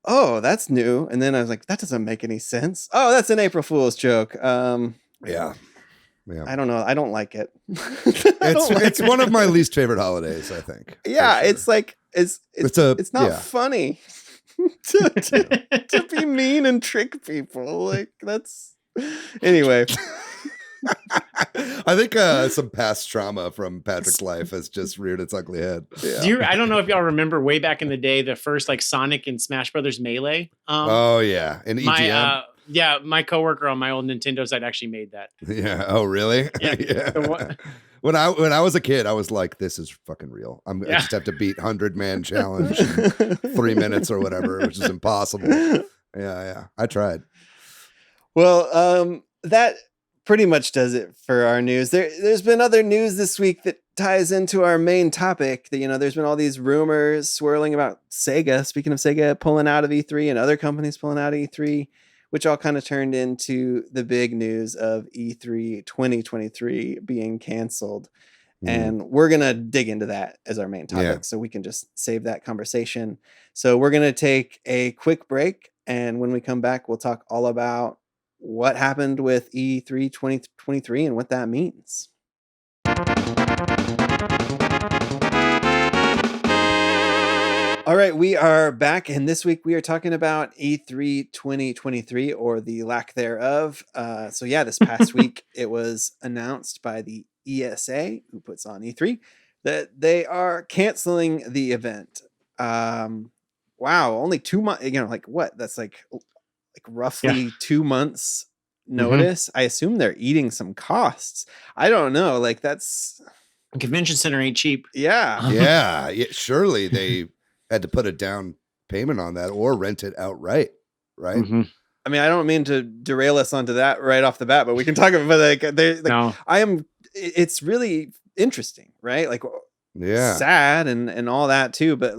oh, that's new. And then I was like, that doesn't make any sense. Oh, that's an April Fool's joke. Yeah. I don't know. I don't like it. It's one of my least favorite holidays, I think. Yeah, sure. It's like it's not funny to be mean and trick people. Like that's anyway. I think some past trauma from Patrick's life has just reared its ugly head. Yeah. I don't know if y'all remember way back in the day, the first like Sonic and Smash Brothers Melee. Oh yeah, in EGM. My coworker on my old Nintendo side actually made that. Yeah. Oh really? Yeah. When I was a kid, I was like, "This is fucking real. I just have to beat 100-man challenge in 3 minutes or whatever, which is impossible." Yeah. I tried. Well, that pretty much does it for our news. There's been other news this week that ties into our main topic. That there's been all these rumors swirling about Sega. Speaking of Sega pulling out of E3 and other companies pulling out of E3, which all kind of turned into the big news of E3 2023 being canceled. And we're going to dig into that as our main topic, so we can just save that conversation. So we're going to take a quick break. And when we come back, we'll talk all about what happened with E3 2023 and what that means. All right, we are back, and this week we are talking about E3 2023, or the lack thereof. This past week it was announced by the ESA, who puts on E3, that they are canceling the event. Wow, only 2 months. What? That's like roughly 2 months notice. I assume they're eating some costs. I don't know. That's a convention center ain't cheap. Yeah. Surely they had to put a down payment on that or rent it outright, right? Mm-hmm. I mean, I don't mean to derail us onto that right off the bat, but we can talk about no. It's really interesting, right? Sad and all that too, but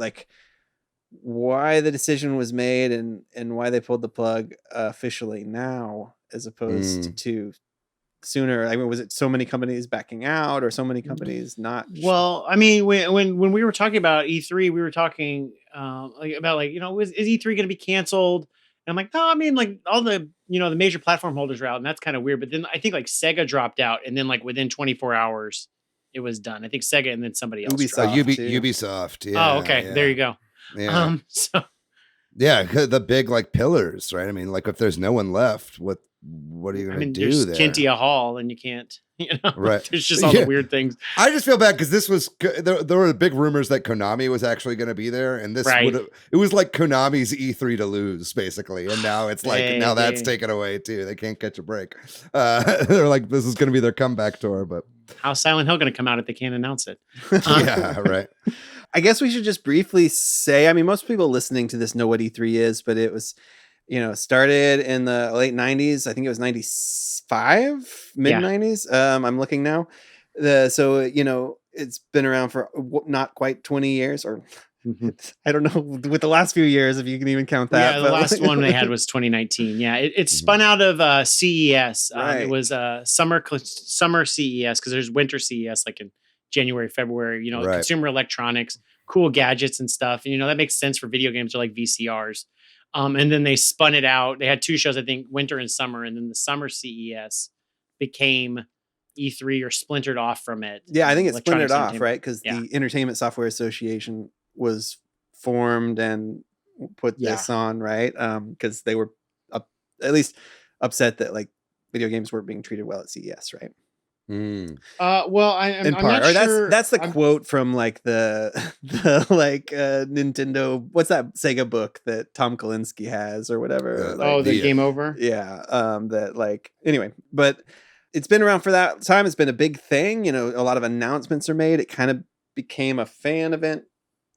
why the decision was made and why they pulled the plug officially now as opposed to sooner? I mean, was it so many companies backing out or so many companies not? Well, I mean, when we were talking about E3, we were talking about like, is E3 going to be canceled? And I'm like, no, I mean, like all the the major platform holders are out, and that's kind of weird. But then I think like Sega dropped out, and then like within 24 hours, it was done. I think Sega and then somebody else. Ubisoft. Yeah, oh, okay. yeah. There you go. Yeah. So yeah, the big like pillars, right? I mean, like if there's no one left, what are you going to do there's there? Kintia Hall, and you can't, Right. There's just all the weird things. I just feel bad because this was there were big rumors that Konami was actually going to be there, and this it was like Konami's E3 to lose basically, and now it's like now that's taken away too. They can't catch a break. They're like, this is going to be their comeback tour, but how's Silent Hill going to come out if they can't announce it? Yeah, right. I guess we should just briefly say, I mean, most people listening to this know what E3 is, but it was, started in the late 90s. I think it was 95, mid 90s. I'm looking now. So it's been around for not quite 20 years, or I don't know with the last few years, if you can even count that. Yeah, the last one they had was 2019. Yeah, it spun out of CES. It was summer CES, because there's winter CES like in January, February, consumer electronics, cool gadgets and stuff. And, that makes sense for video games or like VCRs. And then they spun it out. They had two shows, I think, winter and summer. And then the summer CES became E3 or splintered off from it. Yeah, I think it's splintered off, right? Because the Entertainment Software Association was formed and put this on, right? Because they were at least upset that like video games weren't being treated well at CES, right? Well, I'm not sure. That's the quote from like the Nintendo. What's that Sega book that Tom Kalinske has or whatever? The Game Over. Yeah. That like anyway, but it's been around for that time. It's been a big thing. A lot of announcements are made. It kind of became a fan event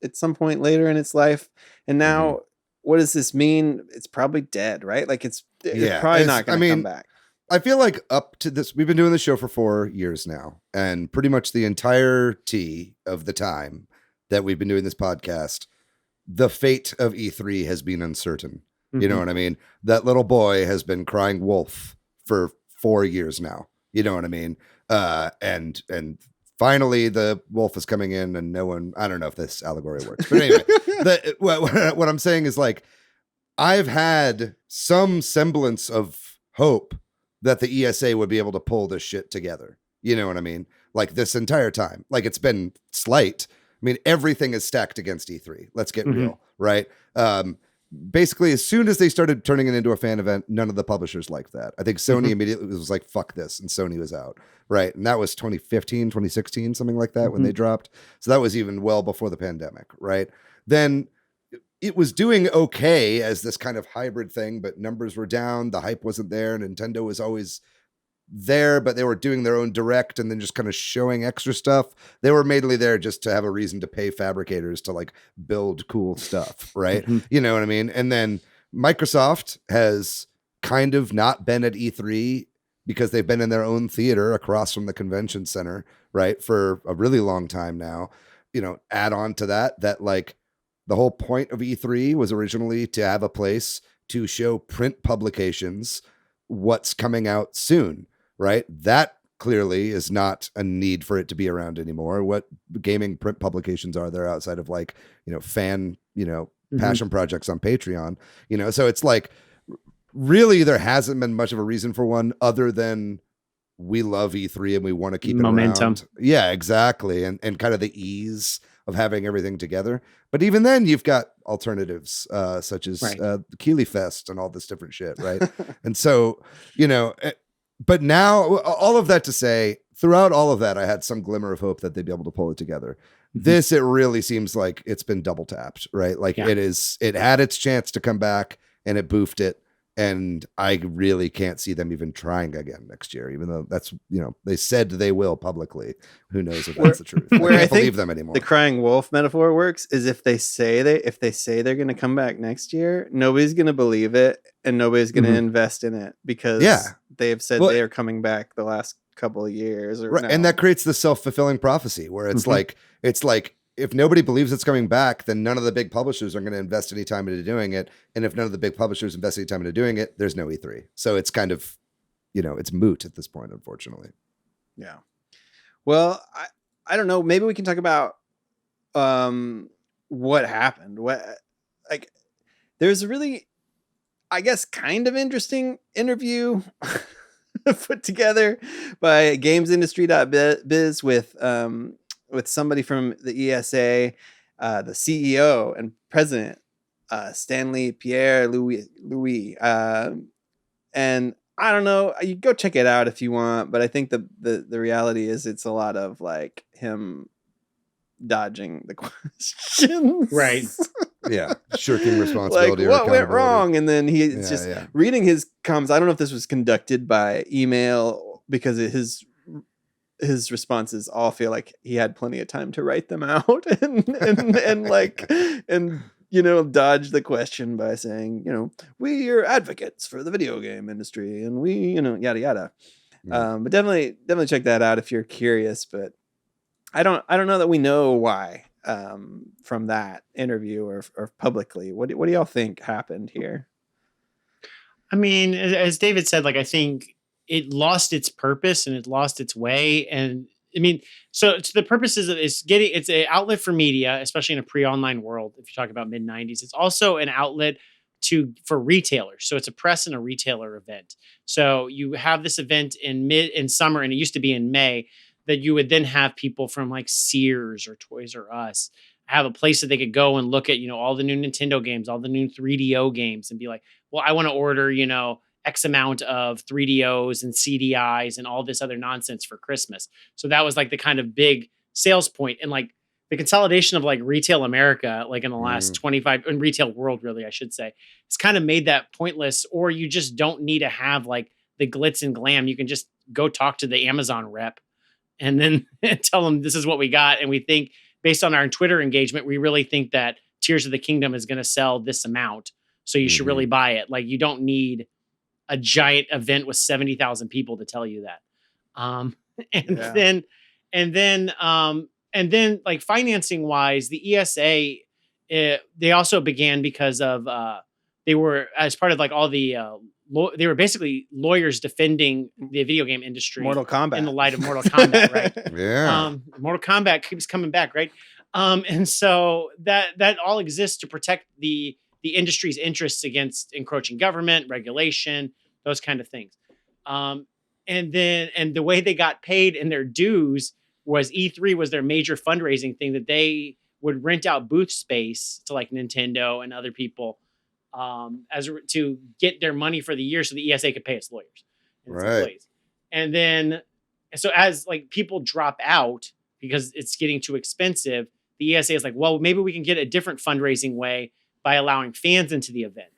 at some point later in its life, and now what does this mean? It's probably dead, right? Like it's probably not going to come back. I feel like up to this, we've been doing the show for 4 years now, and pretty much the entirety of the time that we've been doing this podcast, the fate of E3 has been uncertain. You know what I mean? That little boy has been crying wolf for 4 years now. You know what I mean? And finally the wolf is coming in, and no one, I don't know if this allegory works, but anyway, what I'm saying is like, I've had some semblance of hope that the ESA would be able to pull this shit together. You know what I mean? Like this entire time, like it's been slight. I mean, everything is stacked against E3. Let's get real, right? Basically, as soon as they started turning it into a fan event, none of the publishers liked that. I think Sony immediately was like, fuck this. And Sony was out, right? And that was 2015, 2016, something like that when they dropped. So that was even well before the pandemic, right? Then it was doing okay as this kind of hybrid thing, but numbers were down. The hype wasn't there. Nintendo was always there, but they were doing their own direct and then just kind of showing extra stuff. They were mainly there just to have a reason to pay fabricators to like build cool stuff, right? You know what I mean? And then Microsoft has kind of not been at E3 because they've been in their own theater across from the convention center, right? For a really long time now. Add on to that like, the whole point of E3 was originally to have a place to show print publications what's coming out soon, right? That clearly is not a need for it to be around anymore. What gaming print publications are there outside of like, fan, passion projects on Patreon, so it's like, really there hasn't been much of a reason for one other than we love E3 and we want to keep momentum. It around. Yeah, exactly. And kind of the ease of having everything together. But even then you've got alternatives, such as the Keeley Fest and all this different shit. Right. And so, but now all of that to say, throughout all of that, I had some glimmer of hope that they'd be able to pull it together. This, it really seems like it's been double tapped, right? Like it had its chance to come back and it boofed it. And I really can't see them even trying again next year, even though that's, they said they will publicly. Who knows if that's the truth? I can't believe them anymore. The crying wolf metaphor works is if they say they're going to come back next year, nobody's going to believe it and nobody's going to invest in it because they've said they are coming back the last couple of years. And that creates the self-fulfilling prophecy where it's like, if nobody believes it's coming back, then none of the big publishers are going to invest any time into doing it. And if none of the big publishers invest any time into doing it, there's no E3. So it's kind of, it's moot at this point, unfortunately. Yeah. Well, I don't know. Maybe we can talk about what happened. There's a really, I guess, kind of interesting interview put together by gamesindustry.biz with somebody from the ESA, the CEO and president, Stanley Pierre Louis. And I don't know, you go check it out if you want, but I think the reality is it's a lot of like him dodging the questions. Right. Yeah. Shirking responsibility. Like, what went wrong? And then he's just reading his comments. I don't know if this was conducted by email, because his responses all feel like he had plenty of time to write them out and dodge the question by saying, we are advocates for the video game industry and we, yada yada. But definitely check that out if you're curious. But I don't know that we know why from that interview or publicly. What do y'all think happened here? I mean, as David said, like, I think it lost its purpose and it lost its way. And I mean, so the purposes of it's an outlet for media, especially in a pre-online world. If you talk about mid-90s, it's also an outlet for retailers. So it's a press and a retailer event. So you have this event in summer, and it used to be in May, that you would then have people from like Sears or Toys R Us have a place that they could go and look at, all the new Nintendo games, all the new 3DO games, and be like, well, I want to order, X amount of 3DOs and CDIs and all this other nonsense for Christmas. So that was like the kind of big sales point. And like the consolidation of like retail America, like in the last 25 in retail world, really, I should say, it's kind of made that pointless, or you just don't need to have like the glitz and glam. You can just go talk to the Amazon rep and then tell them this is what we got. And we think, based on our Twitter engagement, we really think that Tears of the Kingdom is going to sell this amount. So you should really buy it. Like, you don't need a giant event with 70,000 people to tell you that. And then like financing wise, the ESA, they also began because of, they were as part of like all the, they were basically lawyers defending the video game industry. Mortal Kombat. In the light of Mortal Kombat, right? Yeah. Mortal Kombat keeps coming back, right? And so that all exists to protect the industry's interests against encroaching government, regulation, those kind of things. And the way they got paid in their dues was E3 was their major fundraising thing, that they would rent out booth space to like Nintendo and other people to get their money for the year, so the ESA could pay its lawyers and its employees. And then, so as like people drop out because it's getting too expensive, the ESA is like, well, maybe we can get a different fundraising way by allowing fans into the event.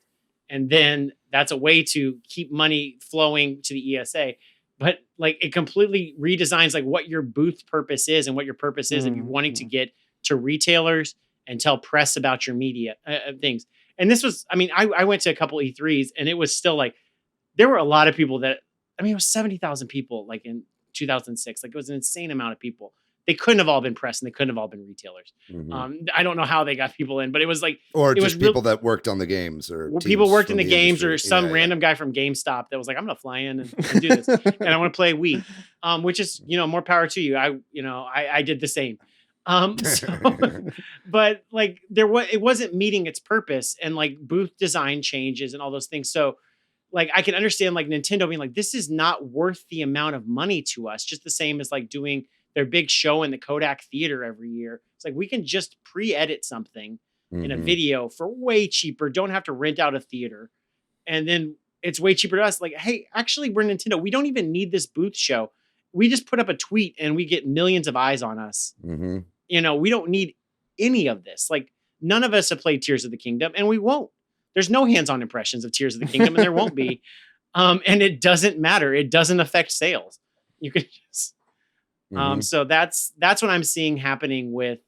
And then that's a way to keep money flowing to the ESA. But like, it completely redesigns like what your booth purpose is and what your purpose is if you're wanting to get to retailers and tell press about your media things. And this was, I mean, I went to a couple E3s, and it was still like, there were a lot of people it was 70,000 people like in 2006. Like, it was an insane amount of people. They couldn't have all been press, and they couldn't have all been retailers. I don't know how they got people in, but it was like, or just people that worked on the games, or people worked in the games, industry. or some random guy from GameStop that was like, I'm going to fly in and do this, and I want to play Wii, which is, more power to you. I did the same. But like it wasn't meeting its purpose, and like booth design changes and all those things. So like, I can understand like Nintendo being like, this is not worth the amount of money to us. Just the same as like doing their big show in the Kodak Theater every year. It's like, we can just pre-edit something in a video for way cheaper. Don't have to rent out a theater. And then it's way cheaper to us. Like, hey, actually, we're Nintendo. We don't even need this booth show. We just put up a tweet and we get millions of eyes on us. We don't need any of this. Like, none of us have played Tears of the Kingdom, and we won't. There's no hands-on impressions of Tears of the Kingdom, and there won't be. And it doesn't matter. It doesn't affect sales. You could just... So that's what I'm seeing happening with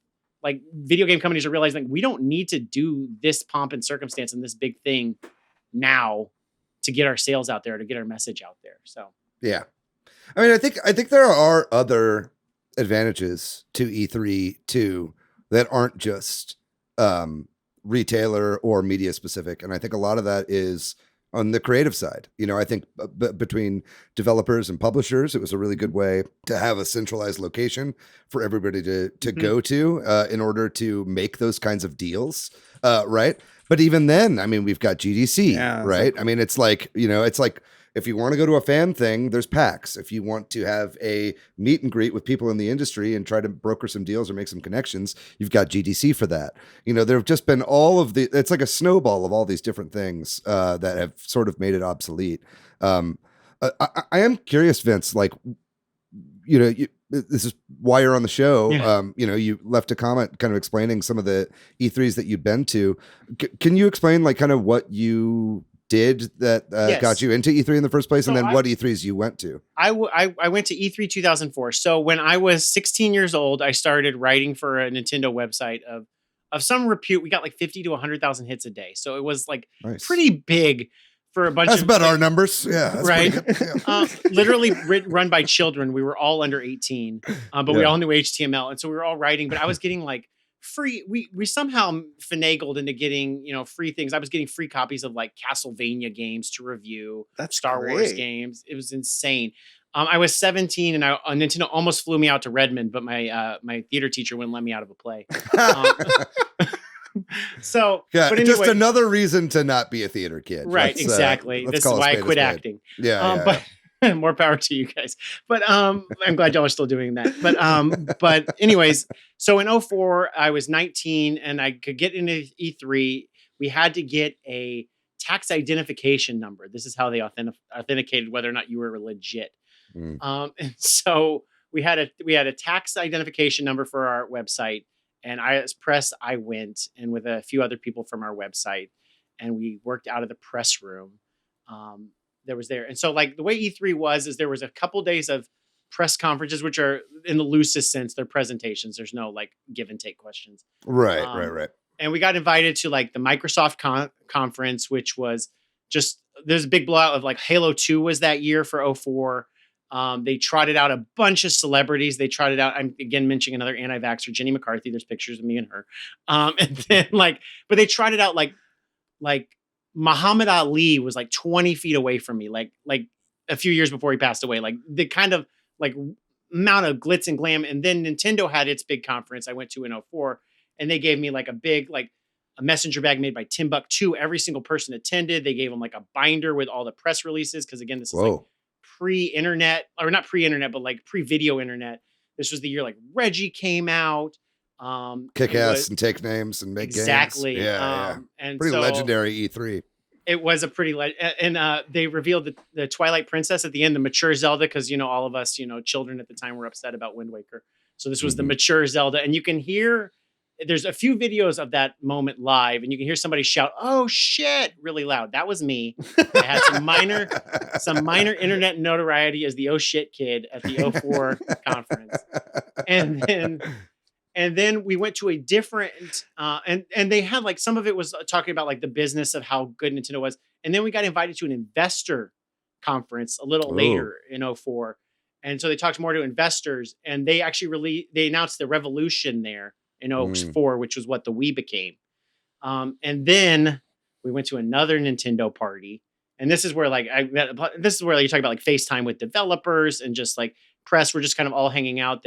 like video game companies are realizing, like, we don't need to do this pomp and circumstance and this big thing now to get our sales out there, to get our message out there. So, yeah. I mean, I think there are other advantages to E3 too that aren't just retailer or media specific. And I think a lot of that is on the creative side. I think between developers and publishers, it was a really good way to have a centralized location for everybody to go to in order to make those kinds of deals, right? But even then, I mean, we've got GDC, right? I mean, it's like, if you want to go to a fan thing, there's PAX. If you want to have a meet and greet with people in the industry and try to broker some deals or make some connections, you've got GDC for that. There have just been it's like a snowball of all these different things that have sort of made it obsolete. I am curious, Vince, like, this is why you're on the show. Yeah. You left a comment kind of explaining some of the E3s that you've been to. Can you explain like kind of what you did that got you into E3 in the first place, and then what E3s you went to? I went to E3 2004. So when I was 16 years old, I started writing for a Nintendo website of some repute. We got like 50 to 100,000 hits a day. So it was like pretty big for a bunch that's of... about our numbers. Yeah. Right. Literally run by children. We were all under 18, but we all knew HTML. And so we were all writing, but I was getting like free. We somehow finagled into getting, free things. I was getting free copies of like Castlevania games to review. That's Star Wars games. It was insane. I was 17 and Nintendo almost flew me out to Redmond, but my theater teacher wouldn't let me out of a play. So, but anyway, just another reason to not be a theater kid. Right. Exactly. This is why I quit acting. Yeah. But more power to you guys. But I'm glad y'all are still doing that. But anyways, so in 2004, I was 19 and I could get into E3. We had to get a tax identification number. This is how they authenticated whether or not you were legit. And so we had a tax identification number for our website. And as press, I went and with a few other people from our website, and we worked out of the press room. And so like the way E3 was there was a couple days of press conferences, which are in the loosest sense, they're presentations. There's no like give and take questions. Right. And we got invited to like the Microsoft conference, which was just, there's a big blowout of like Halo 2 was that year for 2004. They trotted out a bunch of celebrities. They trotted out, I'm again mentioning another anti-vaxxer, Jenny McCarthy. There's pictures of me and her. And then but they trotted out like Muhammad Ali was like 20 feet away from me, like a few years before he passed away, like the kind of like amount of glitz and glam. And then Nintendo had its big conference I went to in 2004, and they gave me like a big, like a messenger bag made by Timbuktu. Every single person attended. They gave them like a binder with all the press releases. Cause again, this is like pre-internet, or not pre-internet, but like pre-video internet. This was the year like Reggie came out. Kick ass and take names and make games. Exactly. Yeah. And pretty legendary E3. It was a pretty and they revealed the Twilight Princess at the end, the mature Zelda, because all of us, children at the time were upset about Wind Waker. So this was the mature Zelda, and you can hear there's a few videos of that moment live, and you can hear somebody shout, "Oh shit!" really loud. That was me. I had some minor internet notoriety as the "oh shit" kid at the 2004 conference, and then we went to a different, and they had like, some of it was talking about like the business of how good Nintendo was. And then we got invited to an investor conference a little later in 2004. And so they talked more to investors, and they actually they announced the Revolution there in 2004, which was what the Wii became. And then we went to another Nintendo party. And this is where you're talking about like FaceTime with developers and just like press. We're just kind of all hanging out.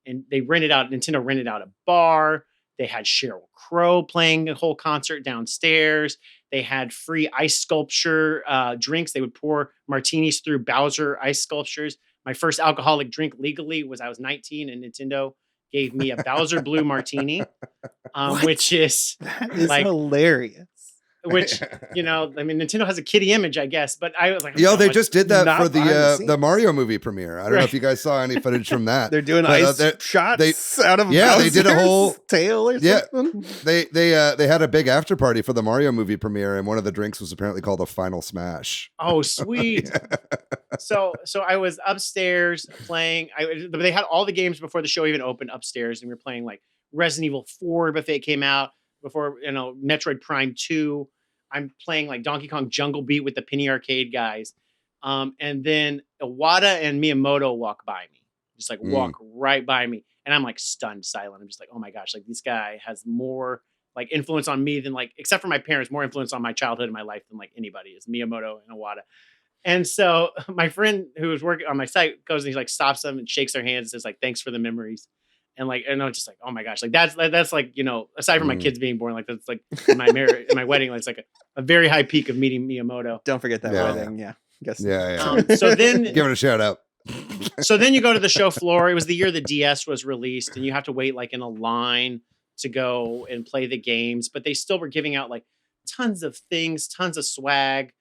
Nintendo rented out a bar. They had Sheryl Crow playing a whole concert downstairs. They had free ice sculpture drinks. They would pour martinis through Bowser ice sculptures. My first alcoholic drink legally was I was 19, and Nintendo gave me a Bowser Blue martini, which is like hilarious. Which, Nintendo has a kiddie image, I guess. But I was like, they just did that for the Mario movie premiere. I don't know if you guys saw any footage from that. They're doing ice shots out of they did a whole tail or something. They had a big after party for the Mario movie premiere, and one of the drinks was apparently called a Final Smash. Oh, sweet. So I was upstairs playing. They had all the games before the show even opened upstairs, and we were playing like Resident Evil 4 before it came out, before Metroid Prime 2. I'm playing like Donkey Kong Jungle Beat with the Penny Arcade guys. And then Iwata and Miyamoto walk by me, just like walk right by me. And I'm like stunned silent. I'm just like, oh my gosh, like this guy has more like influence on me than like, except for my parents, more influence on my childhood and my life than like anybody is Miyamoto and Iwata. And so my friend who was working on my site goes and he's like stops them and shakes their hands and says like, thanks for the memories. And like, and I'm just like, oh my gosh, like that's like, you know, aside from my kids being born, like that's like my marriage, my wedding, like, it's like a very high peak of meeting Miyamoto. Don't forget that wedding. Yeah. Guess. Yeah. So then give it a shout out. So then you go to the show floor. It was the year the DS was released and you have to wait like in a line to go and play the games, but they still were giving out like tons of things, tons of swag.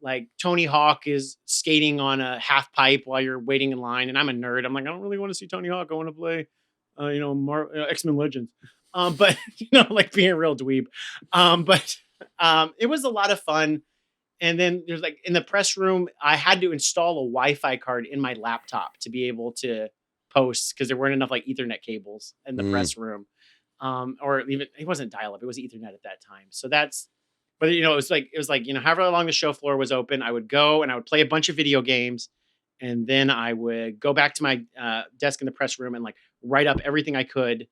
Like Tony Hawk is skating on a half pipe while you're waiting in line. And I'm a nerd. I'm like, I don't really want to see Tony Hawk. I want to play, X-Men Legends. But like being a real dweeb. But it was a lot of fun. And then there's like in the press room, I had to install a Wi-Fi card in my laptop to be able to post because there weren't enough like Ethernet cables in the press room. Or even it wasn't dial-up, it was Ethernet at that time. So but it was like, however long the show floor was open, I would go and I would play a bunch of video games. And then I would go back to my desk in the press room and like write up everything I could.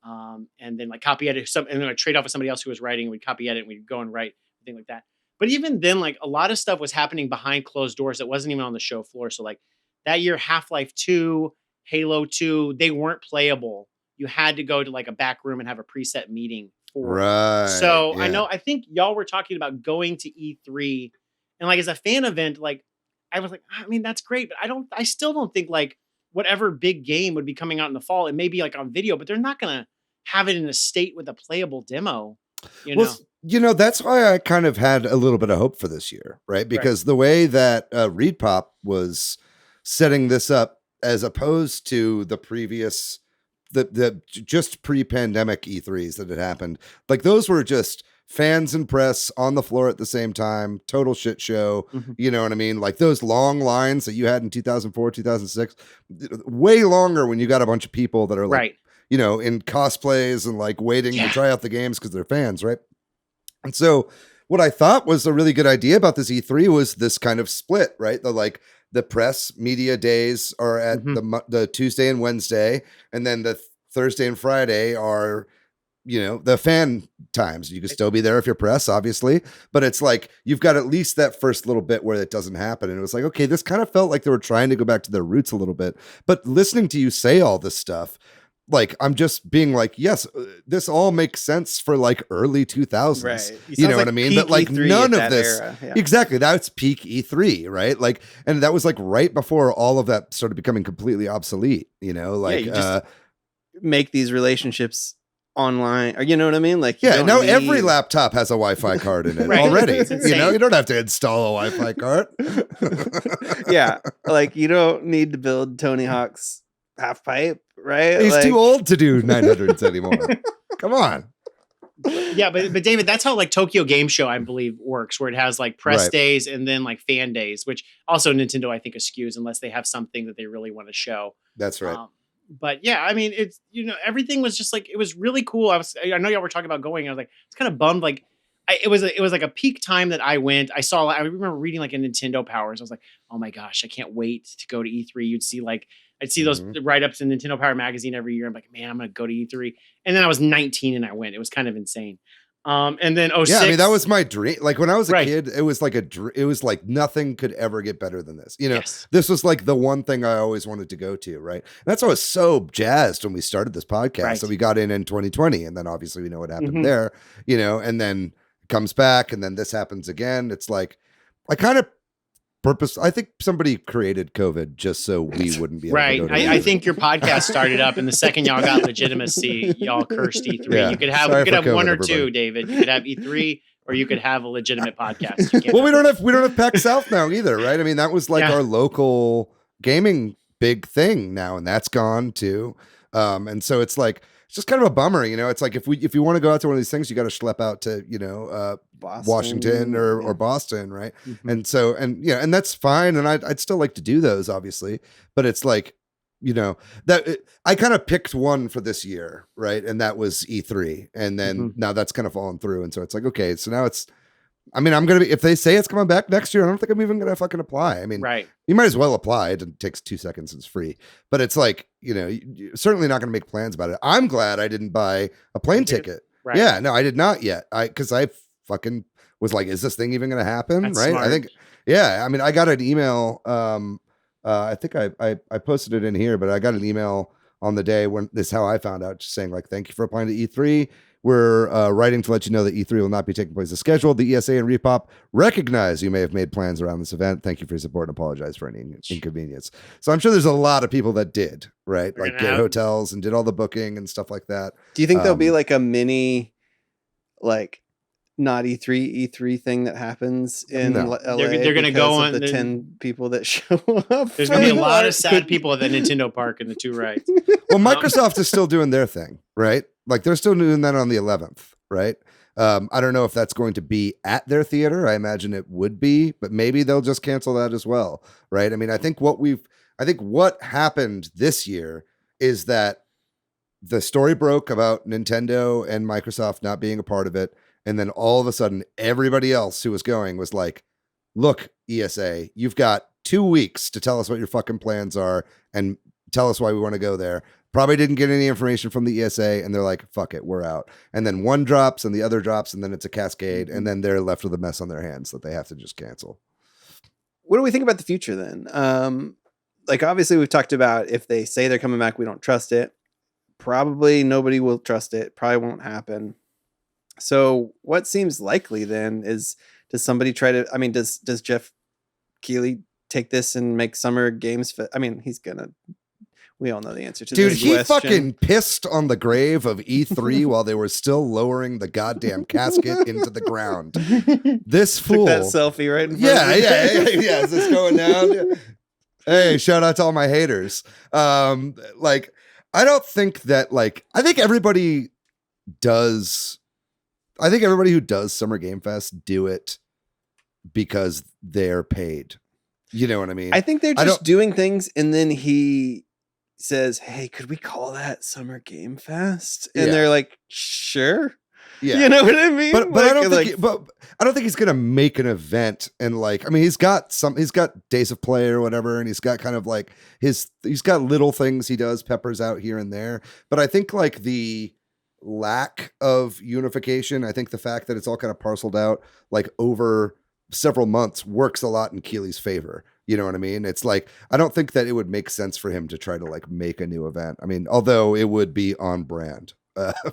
And then like copy edit and then I'd trade off with somebody else who was writing. We'd copy edit and we'd go and write things like that. But even then, like a lot of stuff was happening behind closed doors that wasn't even on the show floor. So like that year, Half-Life 2, Halo 2, they weren't playable. You had to go to like a back room and have a preset meeting for. Right. So I think y'all were talking about going to E3 and like as a fan event, like I was like, I mean, that's great, but I still don't think like whatever big game would be coming out in the fall, it may be like on video, but they're not going to have it in a state with a playable demo, that's why I kind of had a little bit of hope for this year, right? Because the way that ReedPop was setting this up as opposed to the previous, the just pre-pandemic E3s that had happened, like those were just fans and press on the floor at the same time, total shit show. You know what I mean? Like those long lines that you had in 2004, 2006, way longer when you got a bunch of people that are like, in cosplays and like waiting to try out the games because they're fans, right? And so what I thought was a really good idea about this E3 was this kind of split, right? The press media days are at the Tuesday and Wednesday, and then the Thursday and Friday are, the fan times. You can still be there if you're press, obviously, but it's like you've got at least that first little bit where it doesn't happen. And it was like, okay, this kind of felt like they were trying to go back to their roots a little bit. But listening to you say all this stuff, like I'm just being like, yes, this all makes sense for like early 2000s. Right. You know what I mean? But like E3 none of that this era. Yeah. exactly. That's peak E3, right? Like, and that was like right before all of that started becoming completely obsolete. You just make these relationships online, or you know what I mean? Like, now every laptop has a Wi-Fi card in it already. You don't have to install a Wi-Fi card. Yeah, like you don't need to build Tony Hawk's half pipe, right? He's too old to do 900s anymore. Come on. Yeah, but David, that's how like Tokyo Game Show, I believe, works, where it has like press days and then like fan days, which also Nintendo, I think, eschews unless they have something that they really want to show. That's right. But yeah, I mean, it's, everything was just like, it was really cool. I know y'all were talking about going. I was like, it's kind of bummed. Like it was like a peak time that I went. I remember reading like a Nintendo Powers. I was like, oh my gosh, I can't wait to go to E3. I'd see those write-ups in Nintendo Power magazine every year. I'm like, man, I'm going to go to E3. And then I was 19 and I went. It was kind of insane. And then 06. Yeah, I mean, that was my dream. Like when I was a kid, it was like it was like nothing could ever get better than this. This was like the one thing I always wanted to go to, right? And that's why I was so jazzed when we started this podcast. So we got in 2020, and then obviously we know what happened there, and then it comes back, and then this happens again. It's like, I kind of I think somebody created COVID just so we wouldn't be able to go to I think your podcast started up, and the second y'all got legitimacy, y'all cursed E3. Yeah. You could have COVID, one or everybody. two, David. You could have E3, or you could have a legitimate podcast. Well, we don't have PAX South now either, right? I mean, that was like our local gaming big thing now, and that's gone too. And so it's like, it's just kind of a bummer, It's like if you want to go out to one of these things, you got to schlep out to Boston, Washington or Boston, right? And so and that's fine, and I'd still like to do those, obviously, but it's like I kind of picked one for this year, right? And that was E3, and then now that's kind of fallen through, and so it's like, okay, so now it's. I mean, I'm going to be, if they say it's coming back next year, I don't think I'm even going to fucking apply. I mean, you might as well apply. It takes 2 seconds. It's free, but it's like, you're certainly not going to make plans about it. I'm glad I didn't buy a plane ticket Right. Yeah, no, I did not yet. Because I fucking was like, is this thing even going to happen? That's right. smart. I think, yeah. I mean, I got an email. I think I posted it in here, but I got an email on the day when this is how I found out, just saying like, thank you for applying to E3. We're writing to let you know that E3 will not be taking place as scheduled. The ESA and Repop recognize you may have made plans around this event. Thank you for your support and apologize for any inconvenience. So I'm sure there's a lot of people that did, right? We're Like gonna get have- hotels and did all the booking and stuff like that. Do you think there'll be like a mini, like, not E3 thing that happens in No. LA? They're gonna because go of on the the- 10 people that show up. There's gonna be a for lot it. of sad people at the Nintendo park in the two rides. Well, Microsoft is still doing their thing, right? Like they're still doing that on the 11th, right? I don't know if that's going to be at their theater. I imagine it would be, but maybe they'll just cancel that as well, right? I mean, I think what happened this year is that the story broke about Nintendo and Microsoft not being a part of it. And then all of a sudden, everybody else who was going was like, look, ESA, you've got 2 weeks to tell us what your fucking plans are and tell us why we want to go there. Probably didn't get any information from the ESA, and they're like, fuck it, we're out. And then one drops and the other drops, and then it's a cascade, and then they're left with a mess on their hands that they have to just cancel. What do we think about the future then? Like, obviously, we've talked about if they say they're coming back, we don't trust it. Probably nobody will trust it. Probably won't happen. So what seems likely then is, does somebody try to, I mean, does Jeff Keighley take this and make Summer Games? I mean, he's gonna, we all know the answer to Dude, this he question. fucking pissed on the grave of E3 while they were still lowering the goddamn casket into the ground. This Took fool. that selfie right in front Yeah. of Is this going down? Hey, shout out to all my haters. Like, I don't think that, like, I think everybody who does Summer Game Fest do it because they're paid. You know what I mean? I think they're I just don't- doing things, and then he says, "Hey, could we call that Summer Game Fest?" And Yeah. they're like, "Sure." Yeah. You know what I mean? But Like- I don't like, think I don't think he's gonna make an event and like, I mean, he's got Days of Play or whatever, and he's got kind of like he's got little things he does peppers out here and there. But I think like the lack of unification, I think the fact that it's all kind of parceled out like over several months works a lot in Keeley's favor. You know what I mean? It's like, I don't think that it would make sense for him to try to like make a new event. I mean, although it would be on brand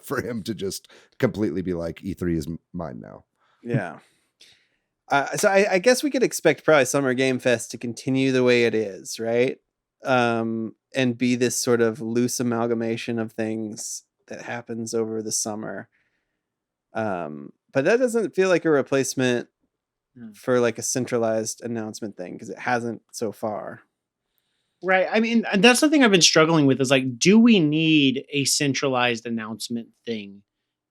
for him to just completely be like, E3 is mine now. yeah. So I guess we could expect probably Summer Game Fest to continue the way it is, right? And be this sort of loose amalgamation of things that happens over the summer. But that doesn't feel like a replacement for like a centralized announcement thing, because it hasn't so far. Right. I mean, and that's the thing I've been struggling with is like, do we need a centralized announcement thing?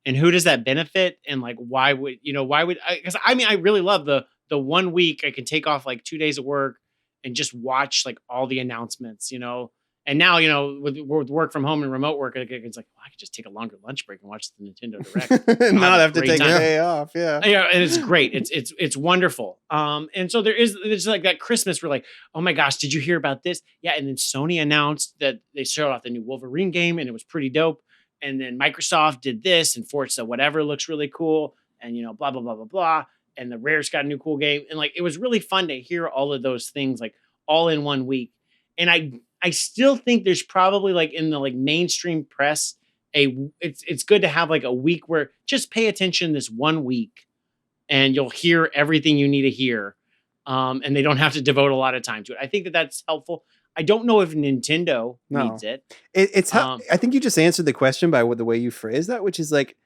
And who does that benefit? And like, why would because I mean, I really love the 1 week I can take off like 2 days of work and just watch like all the announcements, And now, with work from home and remote work, it's like, well, I could just take a longer lunch break and watch the Nintendo Direct. And not have to great take time. a day off. Yeah. Yeah, and it's great. It's wonderful. And so there's like that Christmas where like, oh my gosh, did you hear about this? Yeah, and then Sony announced that they showed off the new Wolverine game, and it was pretty dope. And then Microsoft did this, and Forza whatever looks really cool, and blah blah blah blah blah. And the Rare's got a new cool game, and like it was really fun to hear all of those things like all in 1 week. And I still think there's probably like in the like mainstream press it's good to have like a week where just pay attention this 1 week and you'll hear everything you need to hear. And they don't have to devote a lot of time to it. I think that's helpful. I don't know if Nintendo needs it. It's how I think you just answered the question by the way you phrase that, which is like,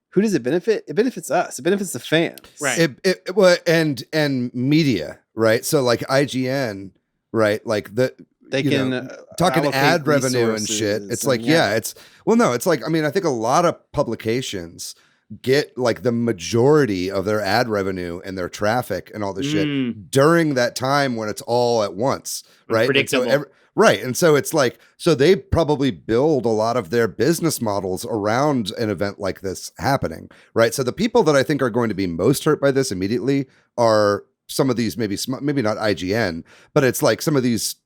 who does it benefit? It benefits us. It benefits the fans. Right. Well, and media, right? So like IGN, right? Like They can talking allocate ad revenue and shit. resources It's like, and, it's like, I mean, I think a lot of publications get like the majority of their ad revenue and their traffic and all this shit during that time when it's all at once, right? Predictable. And so right. And so it's like, so they probably build a lot of their business models around an event like this happening, right? So the people that I think are going to be most hurt by this immediately are some of these, maybe not IGN, but it's like some of these,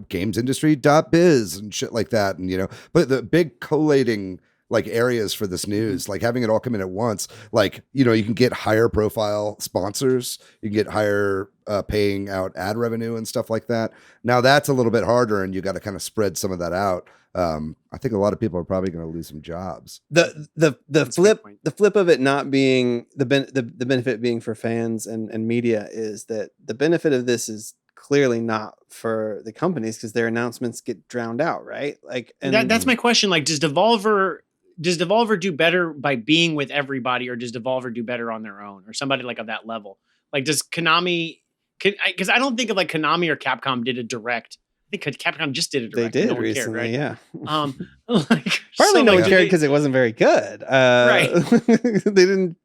games industry.biz and shit like that. And, but the big collating like areas for this news, like having it all come in at once. Like, you know, you can get higher profile sponsors, you can get higher paying out ad revenue and stuff like that. Now that's a little bit harder, and you got to kind of spread some of that out. I think a lot of people are probably going to lose some jobs. The flip of it not being the benefit being for fans and media is that the benefit of this is clearly not for the companies because their announcements get drowned out, right? Like, and that's my question. Like, does Devolver do better by being with everybody, or does Devolver do better on their own, or somebody like of that level? Like, does Konami? Because I don't think of like Konami or Capcom did a direct. I think Capcom just did a direct. They did no one recently, cared, right? yeah. Like, Partly so, no like, one cared because it wasn't very good. Right. They didn't.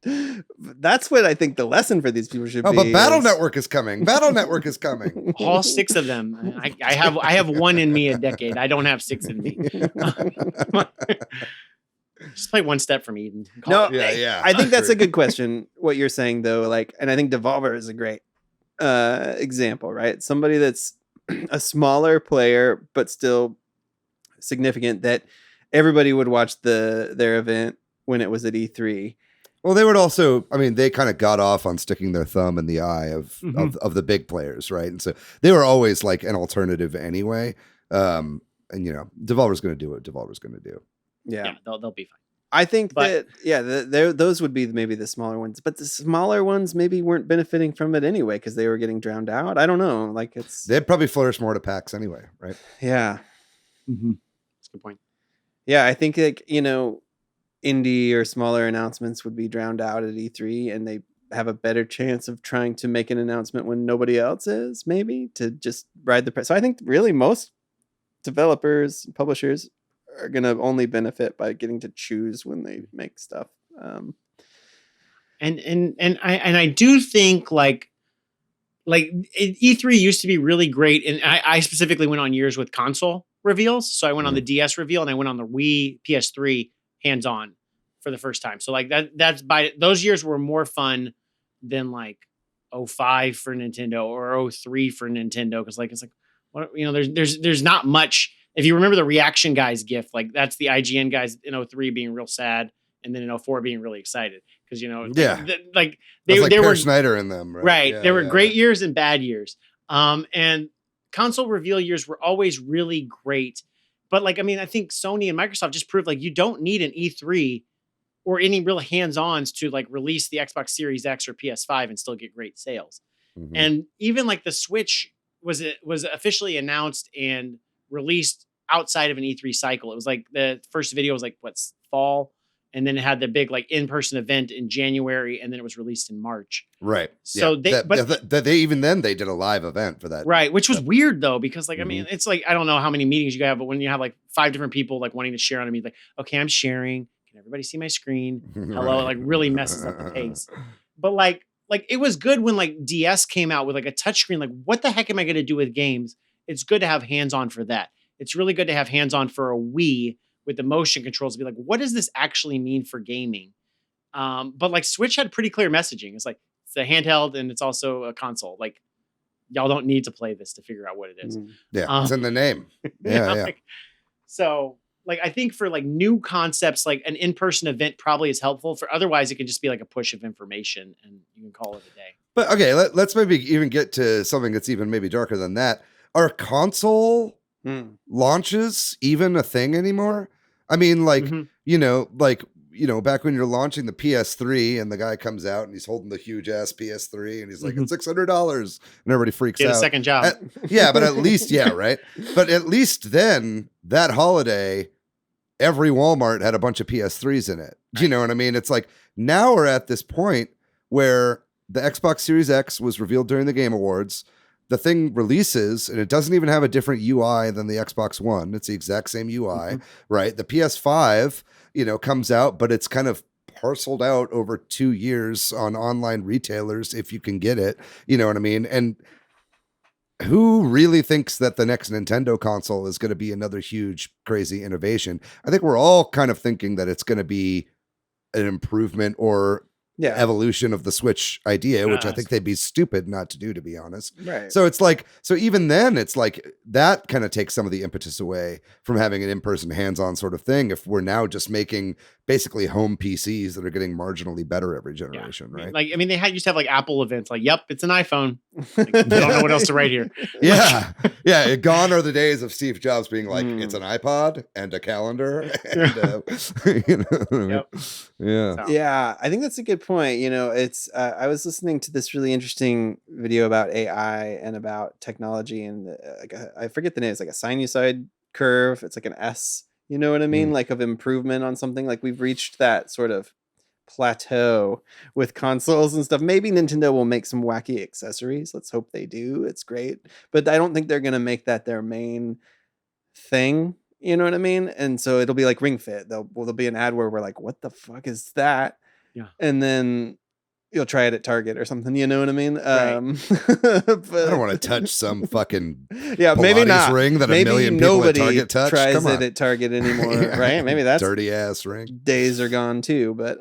That's what I think the lesson for these people should be. Oh, but Battle Network is coming. Battle Network is coming. All 6 of them. I have one in me a decade. I don't have 6 in me. Just play one step from Eden. No, yeah. I think that's a good question. What you're saying though, like, and I think Devolver is a great example, right? Somebody that's a smaller player but still significant, that everybody would watch their event when it was at E3. Well, they would also, I mean, they kind of got off on sticking their thumb in the eye of the big players, right? And so they were always like an alternative anyway. And you know, Devolver's going to do what Devolver's going to do. Yeah, they'll be fine. I think those would be maybe the smaller ones, but the smaller ones maybe weren't benefiting from it anyway because they were getting drowned out. I don't know. Like, they'd probably flourish more to PAX anyway, right? Yeah, that's a good point. Yeah, I think, like, you know, indie or smaller announcements would be drowned out at E3, and they have a better chance of trying to make an announcement when nobody else is, maybe, to just ride the press. So I think really most developers, publishers are going to only benefit by getting to choose when they make stuff. And I do think like E3 used to be really great, and I specifically went on years with console reveals. So I went on the DS reveal, and I went on the Wii PS3 hands-on for the first time. So like that's by those years were more fun than like 05 for Nintendo or 03 for Nintendo, because like it's like, what, you know, there's not much. If you remember the Reaction Guys gif, like that's the IGN guys in 03 being real sad, and then in 04 being really excited because, you know, they were were Schneider in them, right? Right. There were great years and bad years. And console reveal years were always really great. But like, I mean, I think Sony and Microsoft just proved like you don't need an E3 or any real hands-ons to like release the Xbox Series X or PS5 and still get great sales. Mm-hmm. And even like the Switch was officially announced and released outside of an E3 cycle. It was like the first video was like fall, and then it had the big like in-person event in January, and then it was released in March. Right. So they did a live event for that. Right, which was weird though, because like I mean, it's like I don't know how many meetings you have, but when you have like 5 different people like wanting to share on a meeting, like, okay, I'm sharing. Can everybody see my screen? Hello, right. Like really messes up the pace. But like it was good when like DS came out with like a touchscreen. Like, what the heck am I going to do with games? It's good to have hands-on for that. It's really good to have hands-on for a Wii with the motion controls to be like, what does this actually mean for gaming? But like Switch had pretty clear messaging. It's like, it's a handheld and it's also a console. Like, y'all don't need to play this to figure out what it is. Yeah, it's in the name. Yeah, yeah. So like, I think for like new concepts, like an in-person event probably is helpful. For otherwise, it can just be like a push of information and you can call it a day. But okay, let's maybe even get to something that's even maybe darker than that. Are console launches even a thing anymore? I mean, like, back when you're launching the PS3 and the guy comes out and he's holding the huge ass PS3 and he's like, it's $600 and everybody freaks out. Get a second job. But at least, right. But at least then that holiday, every Walmart had a bunch of PS3s in it. Do you know what I mean? It's like now we're at this point where the Xbox Series X was revealed during the Game Awards. The thing releases and it doesn't even have a different UI than the Xbox One. It's the exact same UI, right? The PS5, comes out, but it's kind of parceled out over 2 years on online retailers if you can get it. You know what I mean? And who really thinks that the next Nintendo console is going to be another huge, crazy innovation? I think we're all kind of thinking that it's going to be an improvement or evolution of the Switch idea, which I Yes. think they'd be stupid not to do, to be honest. Right. So it's like, so even then it's like that kind of takes some of the impetus away from having an in-person hands-on sort of thing. If we're now just making basically home PCs that are getting marginally better every generation, right? Like, I mean, they used to have like Apple events, like, yep, it's an iPhone. Like, I don't know what else to write here. Yeah. Yeah. Gone are the days of Steve Jobs being like, it's an iPod and a calendar. And, you know, Yep. Yeah. So. Yeah, I think that's a good point. You know, it's I was listening to this really interesting video about AI and about technology, and I forget the name. It's like a sinusoid curve. It's like an S. You know what I mean? Like of improvement on something. Like we've reached that sort of plateau with consoles and stuff. Maybe Nintendo will make some wacky accessories. Let's hope they do. It's great, but I don't think they're gonna make that their main thing. You know what I mean? And so it'll be like Ring Fit. There'll be an ad where we're like, what the fuck is that? Yeah. And then you'll try it at Target or something. You know what I mean? Right. I don't want to touch some fucking yeah, maybe Pilates not. ring that Maybe a million people at nobody Target touch. tries Come it on. at Target anymore, right? Maybe that's dirty ass ring. days are gone too. But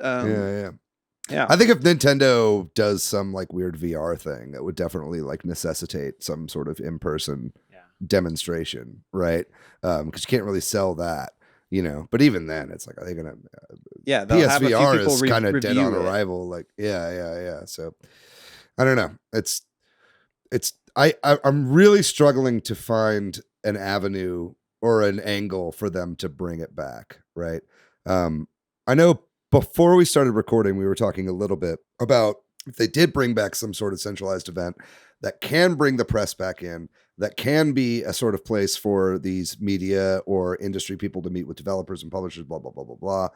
Yeah. I think if Nintendo does some like weird VR thing, that would definitely like necessitate some sort of in-person demonstration, right? Because you can't really sell that, you know. But even then, it's like, are they gonna? they'll have a few PSVR people is kind of dead review on it. arrival. Like, yeah. So I don't know. I'm really struggling to find an avenue or an angle for them to bring it back, right? I know before we started recording, we were talking a little bit about if they did bring back some sort of centralized event that can bring the press back in, that can be a sort of place for these media or industry people to meet with developers and publishers, blah, blah, blah, blah, blah.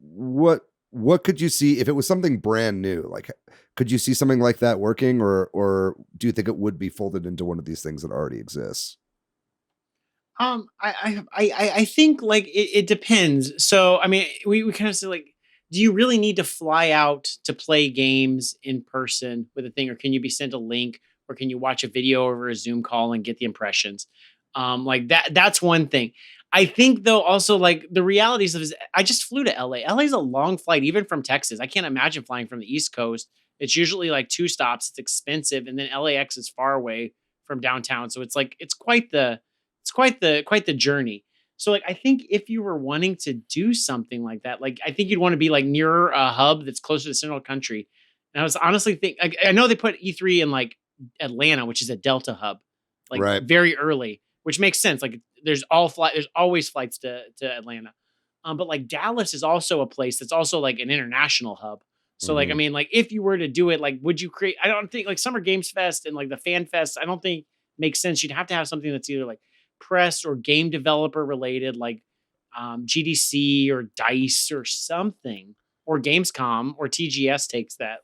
What could you see if it was something brand new? Like, could you see something like that working, or do you think it would be folded into one of these things that already exists? I think like it depends. So, I mean, we kind of say like, do you really need to fly out to play games in person with a thing, or can you be sent a link, or can you watch a video over a Zoom call and get the impressions? Like that's one thing. I think though, also like the realities of I just flew to LA. LA is a long flight, even from Texas. I can't imagine flying from the East Coast. It's usually like 2 stops. It's expensive. And then LAX is far away from downtown. So it's like, it's quite the journey. So like, I think if you were wanting to do something like that, like I think you'd want to be like near a hub that's closer to the central country. And I was honestly I know they put E3 in like Atlanta, which is a Delta hub, like very early, which makes sense. Like there's always flights to Atlanta. But like Dallas is also a place that's also like an international hub. So like, I mean, like if you were to do it, like, would you create, I don't think like Summer Games Fest and like the Fan Fest, I don't think makes sense. You'd have to have something that's either like press or game developer related, like GDC or DICE or something, or Gamescom or TGS takes that.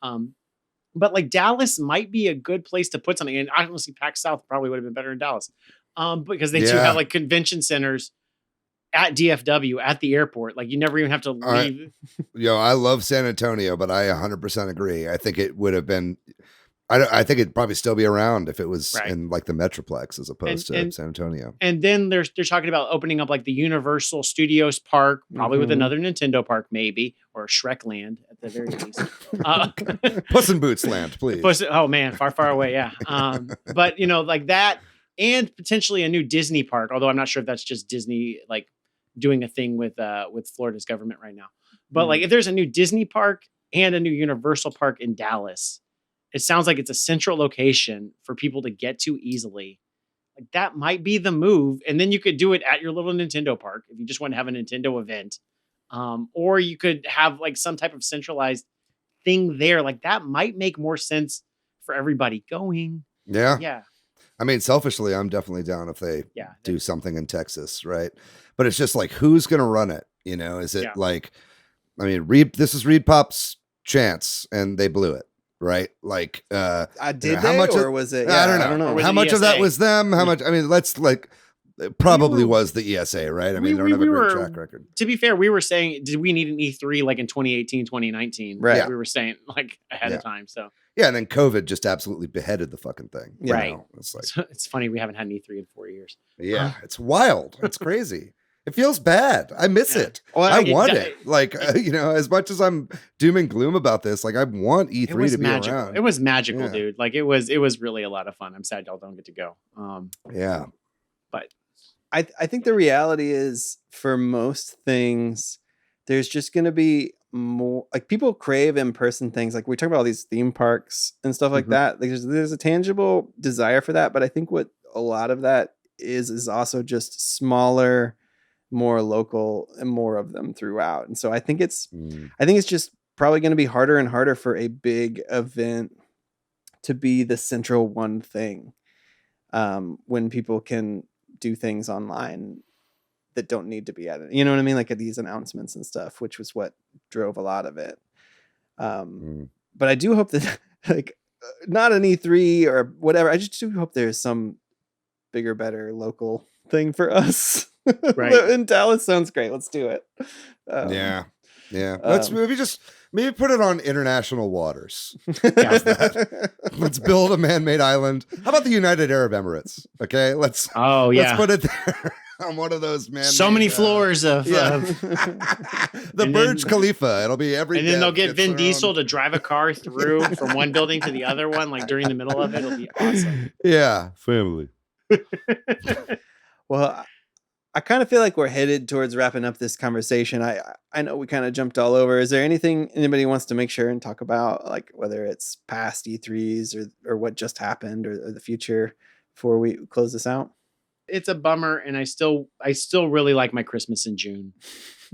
But like Dallas might be a good place to put something. And honestly, PAX South probably would have been better in Dallas because they do have like convention centers at DFW at the airport. Like you never even have to leave. I love San Antonio, but I 100% agree. I think it would have been. I think it'd probably still be around if it was in like the Metroplex as opposed to San Antonio. And then they're talking about opening up like the Universal Studios park, probably with another Nintendo park, maybe, or Shrekland at the very least. Puss in Boots Land, please. Oh man, far, far away. Yeah. But you know, like that, and potentially a new Disney park. Although I'm not sure if that's just Disney like doing a thing with Florida's government right now. But like if there's a new Disney park and a new Universal park in Dallas, it sounds like it's a central location for people to get to easily. Like that might be the move. And then you could do it at your little Nintendo park if you just want to have a Nintendo event. Or you could have like some type of centralized thing there. Like that might make more sense for everybody going. Yeah. Yeah. I mean, selfishly, I'm definitely down if they do something in Texas, right? But it's just like, who's going to run it? You know, is it like, I mean, this is Reed Pop's chance and they blew it. Right, like did how much or was it? I don't know. How much of that was them? How much? I mean, let's like it probably was the ESA, right? I mean, they don't have a great track record. To be fair, we were saying, did we need an E3 like in 2018, 2019? Right. Yeah. We were saying like ahead of time. So and then COVID just absolutely beheaded the fucking thing. Right. It's like it's funny we haven't had an E3 in 4 years. Yeah, it's wild. It's crazy. It feels bad. I miss it. Well, I want it. Like, as much as I'm doom and gloom about this, like I want E3 to be magical. around. It was magical, dude. Like it was really a lot of fun. I'm sad y'all don't get to go. Yeah. But I think the reality is for most things, there's just going to be more, like people crave in-person things. Like we talk about all these theme parks and stuff like that. Like there's a tangible desire for that. But I think what a lot of that is also just smaller, more local, and more of them throughout. And so I think it's just probably going to be harder and harder for a big event to be the central one thing when people can do things online that don't need to be at it. You know what I mean? Like at these announcements and stuff, which was what drove a lot of it. But I do hope that like not an E3 or whatever. I just do hope there's some bigger, better local thing for us. Right. In Dallas sounds great. Let's do it. Yeah. Let's maybe put it on international waters. Let's build a man-made island. How about the United Arab Emirates? Okay, let's put it there on one of those man. So many floors of the Burj Khalifa. It'll be every. And then they'll get Vin Diesel to drive a car through from one building to the other one, like during the middle of it. It'll be awesome. Yeah, family. Well, I kind of feel like we're headed towards wrapping up this conversation. I know we kind of jumped all over. Is there anything anybody wants to make sure and talk about, like whether it's past E3s or what just happened or the future before we close this out? It's a bummer, and I still really like my Christmas in June.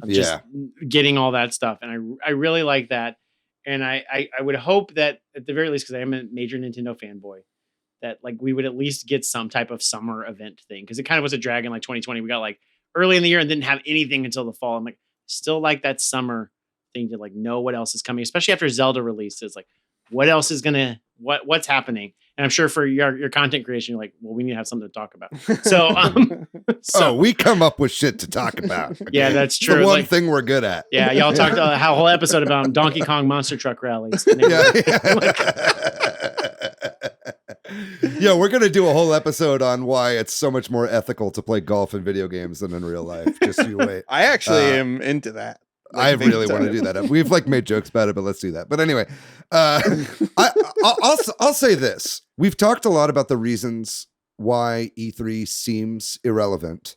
I'm just getting all that stuff, and I really like that. And I would hope that at the very least, because I am a major Nintendo fanboy, that like we would at least get some type of summer event thing, because it kind of was a drag in like 2020. We got like early in the year and didn't have anything until the fall. I'm like still like that summer thing to like know what else is coming, especially after Zelda releases. Like what else is what's happening? And I'm sure for your content creation, you're like, well, we need to have something to talk about. So we come up with shit to talk about. Okay? Yeah, that's true. It's the one thing we're good at. Yeah, y'all talked a whole episode about Donkey Kong monster truck rallies. Yeah, we're gonna do a whole episode on why it's so much more ethical to play golf in video games than in real life. Just you wait. I actually am into that. Like, I really want to do that. We've like made jokes about it, but let's do that. But anyway, I'll say this: we've talked a lot about the reasons why E3 seems irrelevant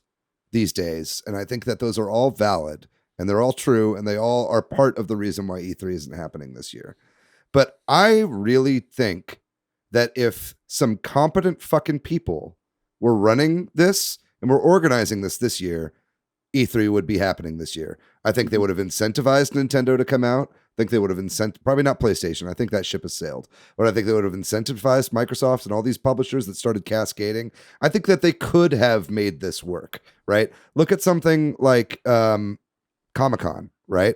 these days, and I think that those are all valid and they're all true, and they all are part of the reason why E3 isn't happening this year. But I really think that if some competent fucking people were running this and were organizing this year, E3 would be happening this year. I think they would have incentivized Nintendo to come out. I think they would have probably not PlayStation. I think that ship has sailed. But I think they would have incentivized Microsoft and all these publishers that started cascading. I think that they could have made this work, right? Look at something like Comic-Con, right?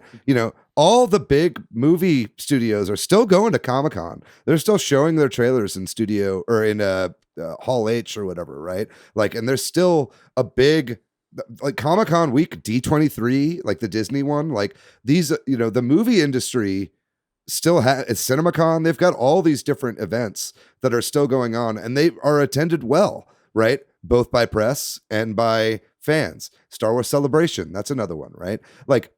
All the big movie studios are still going to Comic-Con. They're still showing their trailers in studio or in Hall H or whatever, right? Like, and there's still a big, like Comic-Con week, D23, like the Disney one, like these, the movie industry still it's CinemaCon. They've got all these different events that are still going on, and they are attended well, right? Both by press and by fans. Star Wars Celebration, that's another one, right? Like,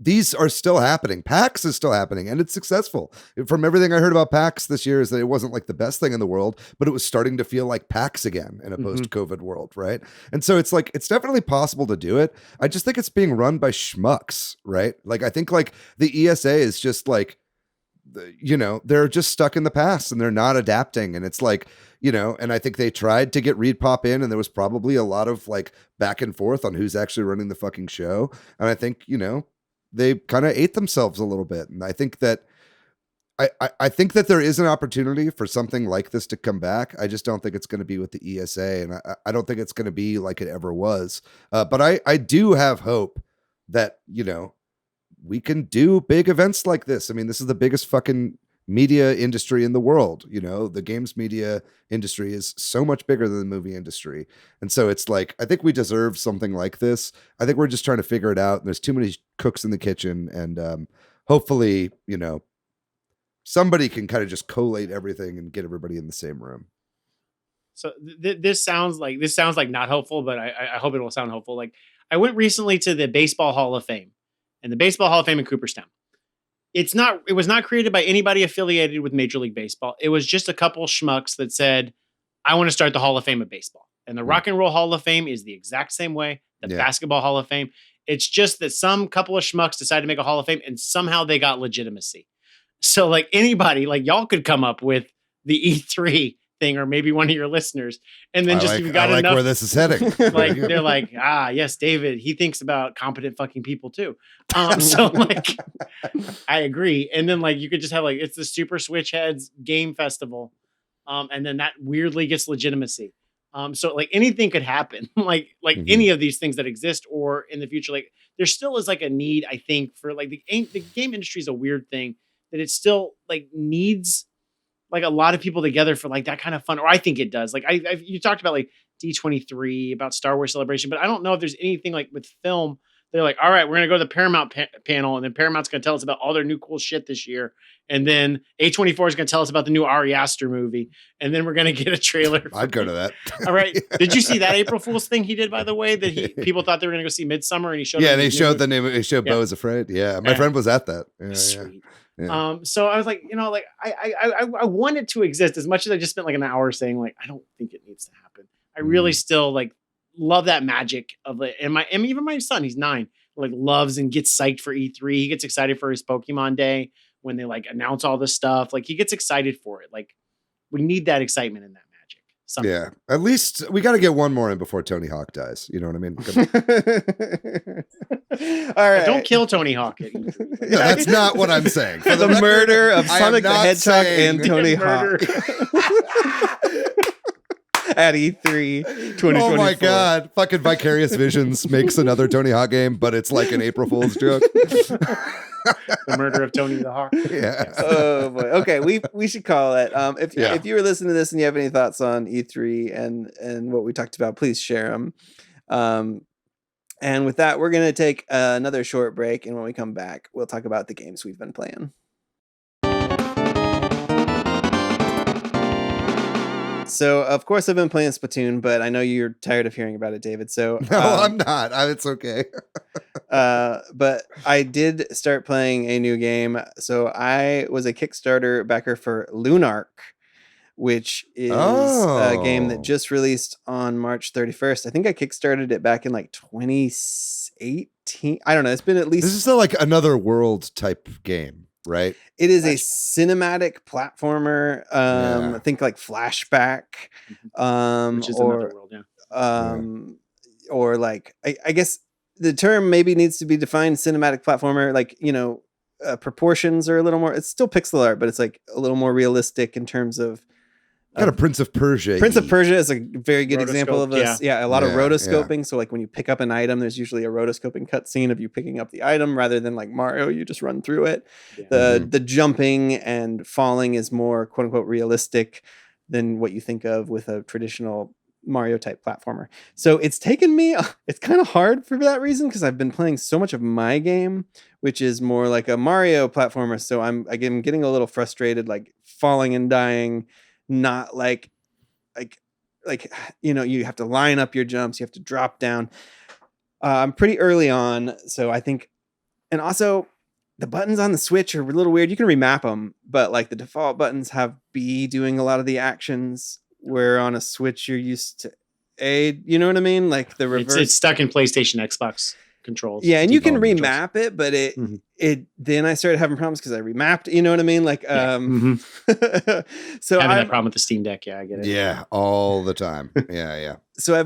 these are still happening. PAX is still happening, and it's successful. From everything I heard about PAX this year is that it wasn't like the best thing in the world, but it was starting to feel like PAX again in a post-COVID world, right? And so it's like, it's definitely possible to do it. I just think it's being run by schmucks, right? Like, I think like the ESA is just like, they're just stuck in the past and they're not adapting. And it's like, and I think they tried to get Reed Pop in, and there was probably a lot of like back and forth on who's actually running the fucking show. And I think, they kind of ate themselves a little bit. And I think that I think that there is an opportunity for something like this to come back. I just don't think it's going to be with the ESA, and I don't think it's going to be like it ever was. But I do have hope that, we can do big events like this. I mean, this is the biggest fucking media industry in the world. The games media industry is so much bigger than the movie industry. And so it's like, I think we deserve something like this. I think we're just trying to figure it out. And there's too many cooks in the kitchen. And hopefully, somebody can kind of just collate everything and get everybody in the same room. So this sounds like not hopeful, but I hope it will sound hopeful. Like, I went recently to the Baseball Hall of Fame, and the Baseball Hall of Fame in Cooperstown. It was not created by anybody affiliated with Major League Baseball. It was just a couple schmucks that said, I want to start the Hall of Fame of baseball. And the Rock and Roll Hall of Fame is the exact same way. The Basketball Hall of Fame. It's just that some couple of schmucks decided to make a Hall of Fame and somehow they got legitimacy. So like anybody, like y'all could come up with the E3 thing, or maybe one of your listeners, and then you've got enough where this is heading. Like they're like, yes, David, he thinks about competent fucking people too. So like, I agree. And then like you could just have like it's the Super Switch Headz game festival, and then that weirdly gets legitimacy. So like anything could happen, like any of these things that exist, or in the future, like there still is like a need, I think, for like the game industry is a weird thing that it still like needs like a lot of people together for like that kind of fun, or I think it does. Like you talked about like D23 about Star Wars Celebration, but I don't know if there's anything like with film. They're like, all right, we're going to go to the Paramount panel, and then Paramount's going to tell us about all their new cool shit this year. And then A24 is going to tell us about the new Ari Aster movie. And then we're going to get a trailer. I'd go to that. All right. Did you see that April Fool's thing he did, by the way, that people thought they were going to go see Midsummer, and he showed they showed the name. They showed Beau is Afraid. Yeah. My friend was at that. Yeah, sweet. Yeah. So I was like, like I want it to exist as much as I just spent like an hour saying like, I don't think it needs to happen. I really still like love that magic of it. And even my son, he's 9, like loves and gets psyched for E3. He gets excited for his Pokemon Day when they like announce all this stuff. Like he gets excited for it. Like we need that excitement and that magic. Somehow. Yeah. At least we got to get one more in before Tony Hawk dies. You know what I mean? All right. Don't kill Tony Hawk. No, that's not what I'm saying. For the murder of Sonic the Hedgehog and Tony Hawk. At E3 2024. Oh my God. Fucking Vicarious Visions makes another Tony Hawk game, but it's like an April Fool's joke. The murder of Tony the Hawk. Yeah. Oh boy. Okay, we should call it. If you were listening to this and you have any thoughts on E3 and what we talked about, please share them. And with that, we're going to take another short break, and when we come back, we'll talk about the games we've been playing. So, of course, I've been playing Splatoon, but I know you're tired of hearing about it, David. So no, I'm not. It's okay. But I did start playing a new game. So I was a Kickstarter backer for Lunark, which is a game that just released on March 31st. I think I Kickstarted it back in like 2018. I don't know. It's been at least... This is still like another world type game, right? It is a cinematic platformer. I think like Flashback. Which is another world, or like, I guess the term maybe needs to be defined cinematic platformer. Like, proportions are a little more... It's still pixel art, but it's like a little more realistic in terms of... Got a Prince of Persia. Prince of Persia is a very good example of this. Yeah, a lot of rotoscoping. Yeah. So like when you pick up an item, there's usually a rotoscoping cutscene of you picking up the item rather than like Mario, you just run through it. Yeah. The jumping and falling is more quote unquote realistic than what you think of with a traditional Mario type platformer. So it's taken me, it's kind of hard for that reason because I've been playing so much of my game, which is more like a Mario platformer. So I'm getting a little frustrated, like falling and dying. Not like you have to line up your jumps, you have to drop down. I'm pretty early on, so I think, and also the buttons on the Switch are a little weird. You can remap them, but like the default buttons have B doing a lot of the actions, where on a Switch you're used to A. You know what I mean? Like the reverse. It's stuck in PlayStation, Xbox controls. Yeah, and you can remap it, but it then I started having problems because I remapped. You know what I mean? Like, so having that problem with the Steam Deck. Yeah, I get it. Yeah, all the time. Yeah. So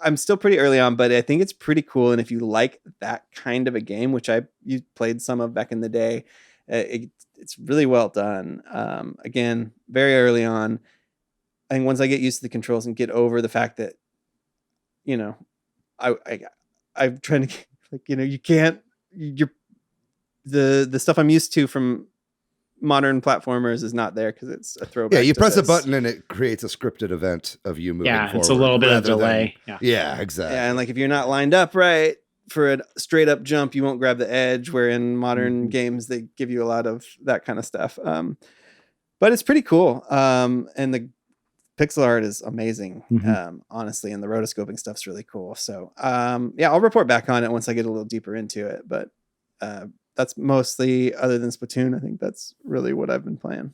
I'm still pretty early on, but I think it's pretty cool. And if you like that kind of a game, which you played some of back in the day, it's really well done. Again, very early on. I think once I get used to the controls and get over the fact that, I'm trying to. Like, you can't, the stuff I'm used to from modern platformers is not there because it's a throwback. Yeah, you press this. A button and it creates a scripted event of you moving forward. Yeah, it's a little bit of delay. Yeah, exactly. Yeah, and like if you're not lined up right for a straight up jump, you won't grab the edge, where in modern games, they give you a lot of that kind of stuff. But it's pretty cool. And the pixel art is amazing, honestly, and the rotoscoping stuff's really cool. So I'll report back on it once I get a little deeper into it. But that's mostly, other than Splatoon, I think that's really what I've been playing.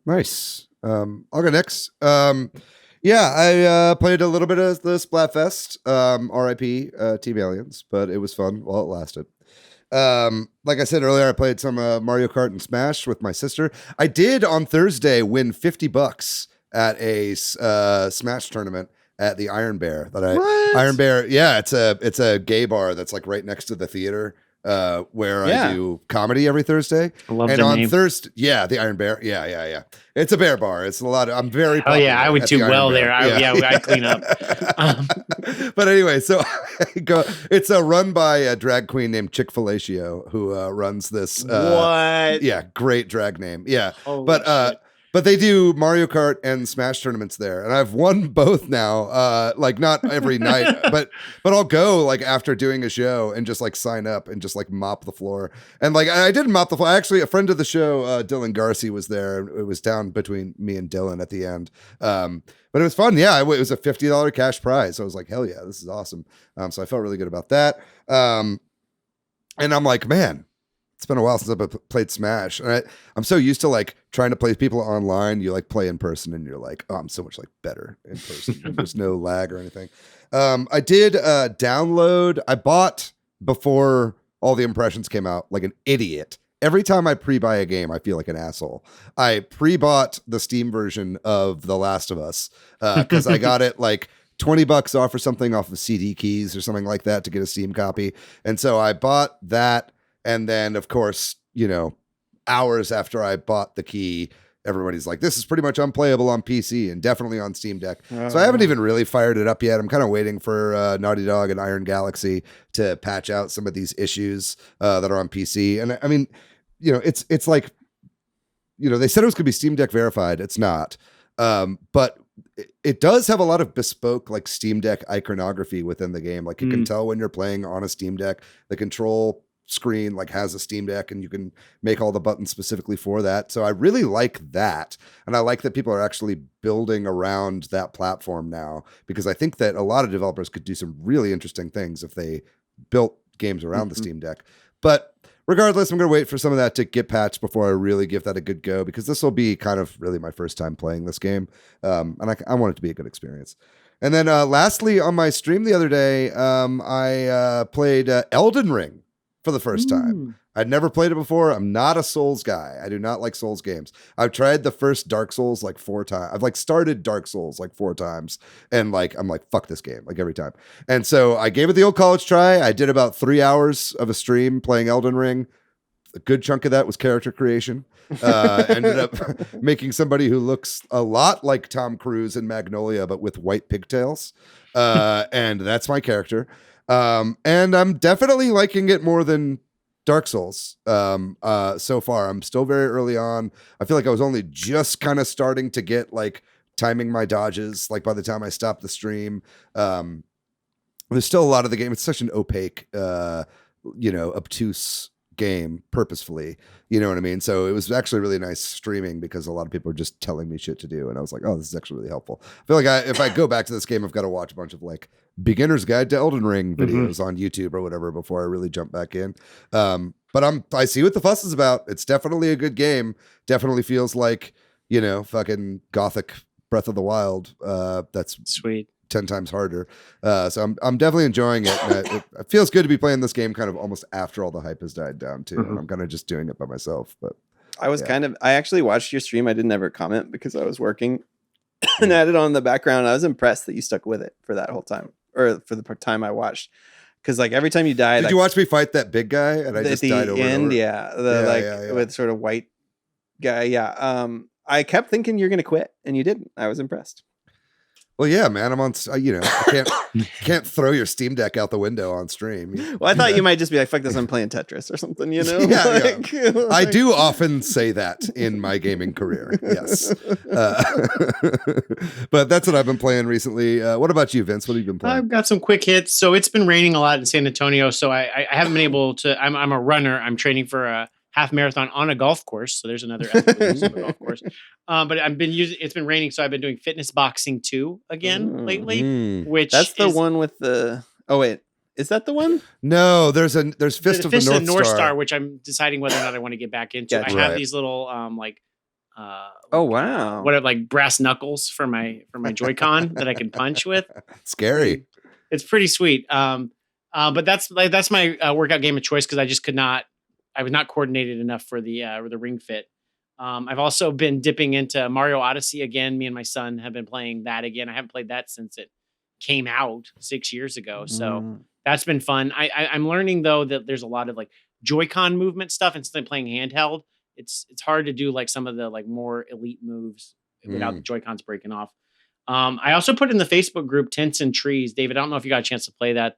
Nice. I'll go next. I played a little bit of the Splatfest, RIP Team Aliens, but it was fun while it lasted. Like I said earlier, I played some Mario Kart and Smash with my sister. I did on Thursday win $50 at a Smash tournament at the Iron Bear. Iron Bear, yeah, it's a gay bar that's like right next to the theater. Where I do comedy every Thursday. I love and the on name. Thursday, the Iron Bear. Yeah. It's a bear bar. It's a lot of, I'm very Oh yeah, I would do well there. I'd clean up. But anyway, so I go, it's run by a drag queen named Chick-fil-A, who runs this. What? Yeah, great drag name. Yeah. Holy shit. But they do Mario Kart and Smash tournaments there, and I've won both now. Like not every night, but I'll go like after doing a show and just like sign up and just like mop the floor. And like I didn't mop the floor. Actually, a friend of the show, Dylan Garcia, was there. It was down between me and Dylan at the end. But it was fun. Yeah, it was a $50 cash prize. So I was like, hell yeah, this is awesome. So I felt really good about that. And I'm like, man, it's been a while since I've played Smash. And I'm so used to like trying to play with people online. You like play in person and you're like, oh, I'm so much like better in person. There's no lag or anything. I did download. I bought before all the impressions came out like an idiot. Every time I pre-buy a game, I feel like an asshole. I pre-bought the Steam version of The Last of Us because I got it like $20 off or something off of CD Keys or something like that to get a Steam copy. And so I bought that. And then, of course, hours after I bought the key, everybody's like, this is pretty much unplayable on PC and definitely on Steam Deck. So I haven't even really fired it up yet. I'm kind of waiting for Naughty Dog and Iron Galaxy to patch out some of these issues that are on PC. And I mean, it's like, they said it was going to be Steam Deck verified. It's not. But it does have a lot of bespoke like Steam Deck iconography within the game. Like you can tell when you're playing on a Steam Deck, the control screen like has a Steam Deck and you can make all the buttons specifically for that. So I really like that. And I like that people are actually building around that platform now, because I think that a lot of developers could do some really interesting things if they built games around the Steam Deck. But regardless, I'm going to wait for some of that to get patched before I really give that a good go, because this will be kind of really my first time playing this game. And I want it to be a good experience. And then lastly, on my stream the other day, I played Elden Ring for the first time. I'd never played it before. I'm not a Souls guy. I do not like Souls games. I've tried the first Dark Souls like 4 times. I've like started Dark Souls like 4 times. And like, I'm like, fuck this game, like every time. And so I gave it the old college try. I did about 3 hours of a stream playing Elden Ring. A good chunk of that was character creation. Ended up making somebody who looks a lot like Tom Cruise in Magnolia, but with white pigtails. And that's my character. And I'm definitely liking it more than Dark Souls so far. I'm still very early on. I feel like I was only just kind of starting to get like timing my dodges, like by the time I stopped the stream. There's still a lot of the game. It's such an opaque, obtuse game purposefully, you know what I mean? So it was actually really nice streaming because a lot of people were just telling me shit to do, and I was like, oh, this is actually really helpful. I feel like if I go back to this game, I've got to watch a bunch of like beginner's guide to Elden Ring videos on YouTube or whatever before I really jump back in. But I see what the fuss is about. It's definitely a good game. Definitely feels like, fucking gothic Breath of the Wild. That's sweet. 10 times harder. So I'm definitely enjoying it. And it feels good to be playing this game kind of almost after all the hype has died down too. And I'm kind of just doing it by myself. But I actually watched your stream. I didn't ever comment because I was working and I had it on the background. I was impressed that you stuck with it for that whole time, or for the time I watched. Because like every time you died, did you watch me fight that big guy? And I just died over and over. With sort of white guy. Yeah. I kept thinking you're going to quit, and you didn't. I was impressed. Well, yeah, man, I'm on, I can't throw your Steam Deck out the window on stream. Well, I thought you might just be like, fuck this, I'm playing Tetris or something, Yeah. I do often say that in my gaming career, yes. But that's what I've been playing recently. What about you, Vince? What have you been playing? I've got some quick hits. So it's been raining a lot in San Antonio, so I haven't been able to, I'm a runner. I'm training for a half marathon on a golf course. So there's another episode of a golf course. But it's been raining, so I've been doing fitness boxing too again lately. Which that's the one with the. Oh wait, is that the one? No, there's Fist of the North Star, which I'm deciding whether or not I want to get back into. Gotcha. I have these little oh wow, what are like brass knuckles for my Joy-Con that I can punch with. Scary. It's pretty sweet. But that's my workout game of choice because I just could not. I was not coordinated enough for the Ring Fit. I've also been dipping into Mario Odyssey again. Me and my son have been playing that again. I haven't played that since it came out 6 years ago. So that's been fun. I'm learning though that there's a lot of like Joy-Con movement stuff instead of playing handheld. It's hard to do like some of the like more elite moves without the Joy-Cons breaking off. I also put in the Facebook group Tents and Trees. David, I don't know if you got a chance to play that.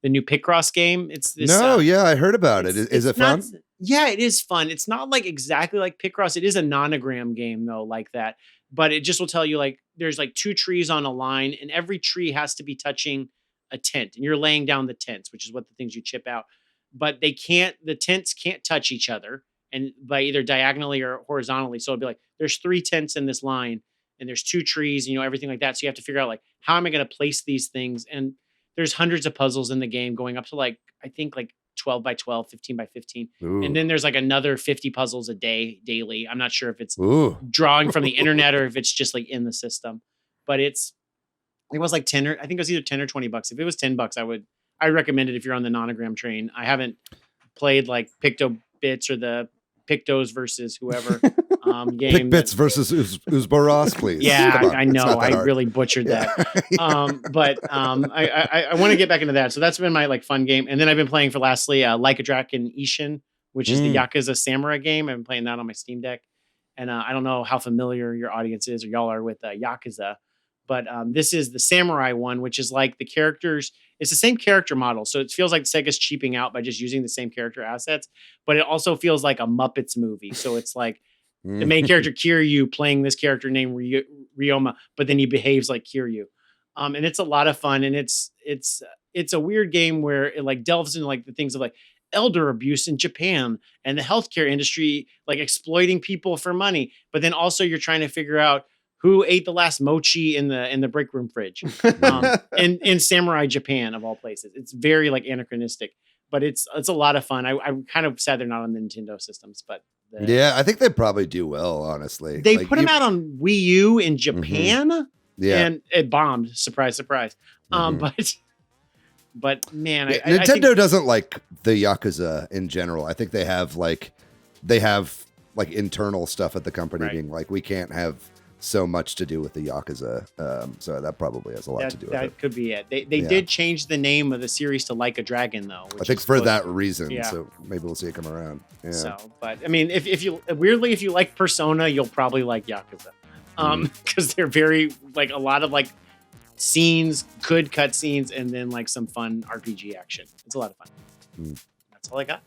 The new Picross game. It's this. No, yeah, I heard about it. Is it fun? Yeah, it is fun. It's not like exactly like Picross. It is a nonogram game though, like that. But it just will tell you like there's like 2 trees on a line, and every tree has to be touching a tent, and you're laying down the tents, which is what the things you chip out. But the tents can't touch each other, and by either diagonally or horizontally. So it'll be like there's 3 tents in this line, and there's 2 trees, everything like that. So you have to figure out like how am I going to place these things and there's hundreds of puzzles in the game going up to like, I think like 12 by 12, 15 by 15. Ooh. And then there's like another 50 puzzles a day daily. I'm not sure if it's drawing from the internet or if it's just like in the system, but it was like 10 or I think it was either 10 or $20. If it was $10, I recommend it if you're on the nonogram train. I haven't played like Picto Bits or the Pictos versus whoever game. Pick Bits versus Uzboros, please. Yeah, I know. I really butchered that. But I want to get back into that. So that's been my like fun game. And then I've been playing for lastly Like a Dragon Ishin, which is the Yakuza Samurai game. I've been playing that on my Steam Deck. And I don't know how familiar your audience is or y'all are with Yakuza. But this is the Samurai one, which is like the characters. It's the same character model. So it feels like Sega's cheaping out by just using the same character assets. But it also feels like a Muppets movie. So it's like the main character Kiryu playing this character named Ryoma, but then he behaves like Kiryu. And it's a lot of fun. And it's a weird game where it like delves into like the things of like elder abuse in Japan and the healthcare industry, like exploiting people for money. But then also you're trying to figure out who ate the last mochi in the break room fridge in Samurai Japan of all places. It's very like anachronistic, but it's a lot of fun. I'm kind of sad they're not on the Nintendo systems, but yeah, I think they probably do well, honestly. They put them out on Wii U in Japan and it bombed. Surprise, surprise. But man, Nintendo I think doesn't like the Yakuza in general. I think they have like internal stuff at the company being like, we can't have so much to do with the Yakuza. So that probably has a lot to do with it. That could be it. They did change the name of the series to Like a Dragon though. I think for that reason. Yeah. So maybe we'll see it come around. Yeah. So, but I mean, if you like Persona, you'll probably like Yakuza. Because they're very like a lot of like scenes, good cut scenes, and then like some fun RPG action. It's a lot of fun. That's all I got.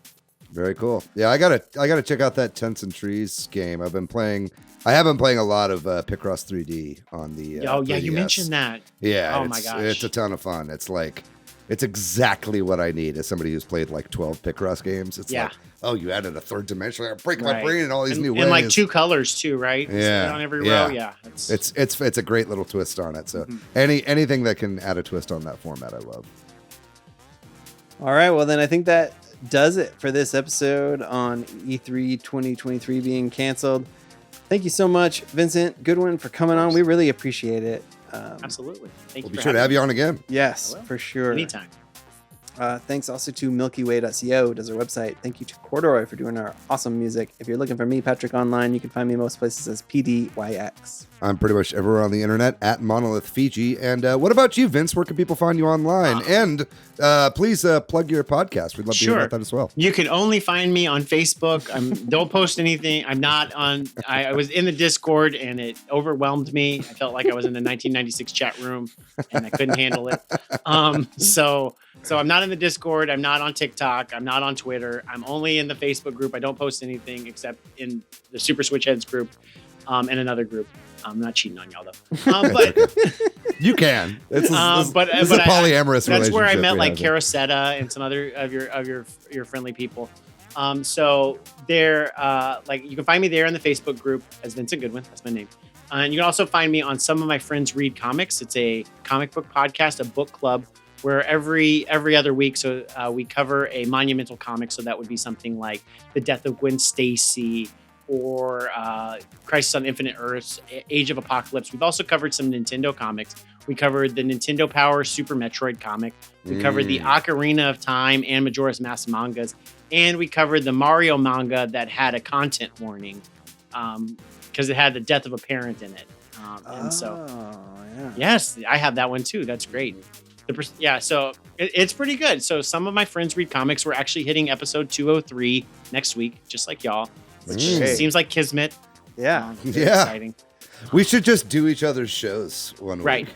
Very cool. Yeah, I gotta check out that Tents and Trees game. I have been playing a lot of Picross 3D on the 3DS. You mentioned that. Yeah. Oh my gosh. It's a ton of fun. It's like it's exactly what I need as somebody who's played like 12 Picross games. It's like, oh, you added a third dimension. I'm breaking my brain in all these new ways. And like 2 colors too, right? Yeah. On every row. Yeah. It's a great little twist on it. So anything that can add a twist on that format, I love. All right. Well, then I think that does it for this episode on E3 2023 being canceled. Thank you so much, Vincent Goodwin, for coming on. We really appreciate it. Absolutely. Thank you. We'll be sure to have you on again. Yes, for sure. Anytime. Thanks also to MilkyWay.co, does our website. Thank you to Corduroy for doing our awesome music. If you're looking for me, Patrick, online, you can find me most places as PDYX. I'm pretty much everywhere on the internet at Monolith Fiji. And what about you, Vince? Where can people find you online? And please plug your podcast. We'd love to hear about that as well. You can only find me on Facebook. Don't post anything. I'm not on. I was in the Discord and it overwhelmed me. I felt like I was in the 1996 chat room and I couldn't handle it. So I'm not in the Discord. I'm not on TikTok. I'm not on Twitter. I'm only in the Facebook group. I don't post anything except in the Super Switch Headz group and another group. I'm not cheating on y'all though. But you can. This is a polyamorous relationship. That's where I met like Carasetta and some other of your friendly people. So there, like you can find me there in the Facebook group as Vincent Goodwin. That's my name. And you can also find me on Some of My Friends Read Comics. It's a comic book podcast, a book club, where every other week, so we cover a monumental comic. So that would be something like The Death of Gwen Stacy, or Crisis on Infinite Earths, Age of Apocalypse. We've also covered some Nintendo comics. We covered the Nintendo Power Super Metroid comic. We covered the Ocarina of Time and Majora's Mask mangas. And we covered the Mario manga that had a content warning because it had the death of a parent in it. Yes, I have that one too. That's great. So it's pretty good. So Some of My Friends Read Comics. We're actually hitting episode 203 next week, just like y'all. Which seems like kismet. Yeah. Exciting. We should just do each other's shows one week. Right.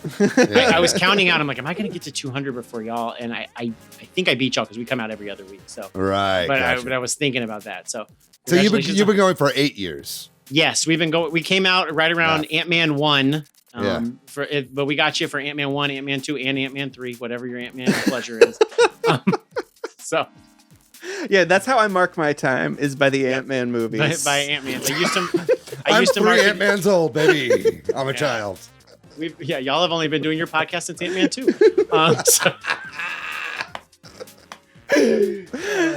I was counting out. I'm like, am I going to get to 200 before y'all? And I think I beat y'all because we come out every other week. So right. But Gotcha. I was thinking about that. So you've been going for 8 years. Yes, we've been going. We came out right around Ant-Man 1. But we got you for Ant-Man 1, Ant-Man 2, and Ant-Man 3, whatever your Ant-Man pleasure is. So. Yeah, that's how I mark my time, is by the Ant-Man movies. By Ant-Man. I'm 3 Ant-Mans old, baby. I'm a child. Y'all have only been doing your podcast since Ant-Man 2. Oh,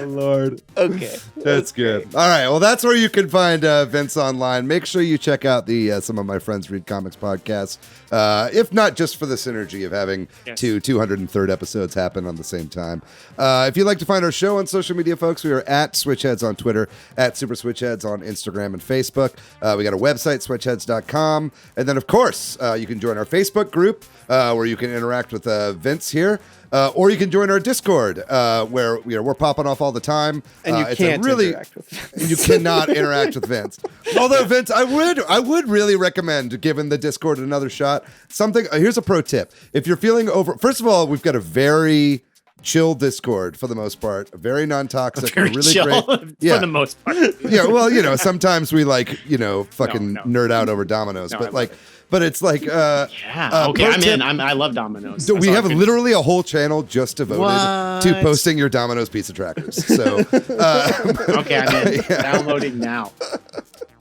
Lord. Okay. That's good. All right. Well, that's where you can find Vince online. Make sure you check out the Some of My Friends Read Comics podcast. If not just for the synergy of having two 203rd episodes happen on the same time. If you'd like to find our show on social media, folks, we are at Switch Headz on Twitter, at Super Switch Headz on Instagram and Facebook. We got a website, switchheads.com. And then, of course, you can join our Facebook group where you can interact with Vince here. Or you can join our Discord, where we're popping off all the time. And you can't interact with Vince. You cannot interact with Vince. Although Vince, I would really recommend giving the Discord another shot. Here's a pro tip: if you're feeling first of all, we've got a very chill Discord for the most part, very non-toxic, really chill great. For the most part. Yeah, well, sometimes we nerd out over dominoes, but it's like I'm in. I love Domino's. We have literally a whole channel just devoted to posting your Domino's pizza trackers. So okay, I'm in. Downloading now.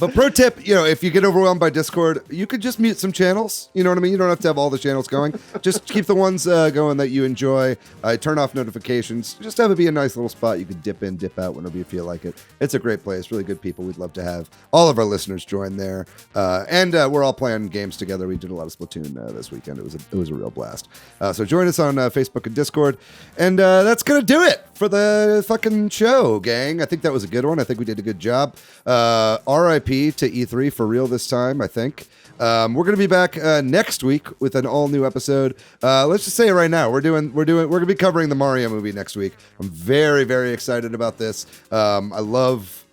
But pro tip, if you get overwhelmed by Discord, you could just mute some channels. You know what I mean? You don't have to have all the channels going. Just keep the ones going that you enjoy. Turn off notifications. Just have it be a nice little spot you could dip in, dip out whenever you feel like it. It's a great place. Really good people. We'd love to have all of our listeners join there. And we're all playing games together. We did a lot of Splatoon this weekend. It was a real blast. So join us on Facebook and Discord. And that's going to do it for the fucking show, gang. I think that was a good one. I think we did a good job. RIP to E3 for real this time, I think. We're going to be back next week with an all new episode. Let's just say it right now. We're going to be covering the Mario movie next week. I'm very, very excited about this. I love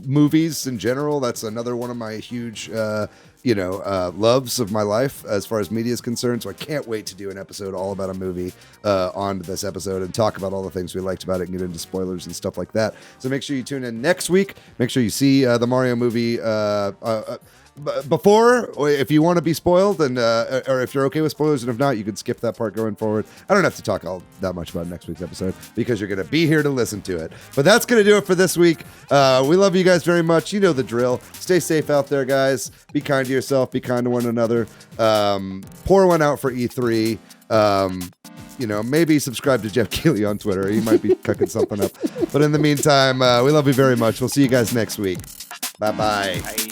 movies in general. That's another one of my huge loves of my life as far as media is concerned. So I can't wait to do an episode all about a movie on this episode and talk about all the things we liked about it and get into spoilers and stuff like that. So make sure you tune in next week. Make sure you see the Mario movie before, or if you want to be spoiled, and or if you're okay with spoilers, and if not, you can skip that part going forward. I don't have to talk that much about next week's episode because you're going to be here to listen to it. But that's going to do it for this week. We love you guys very much. You know the drill. Stay safe out there, guys. Be kind to yourself. Be kind to one another. Pour one out for E3. Maybe subscribe to Jeff Keighley on Twitter. He might be cooking something up. But in the meantime, we love you very much. We'll see you guys next week. Bye-bye. Bye.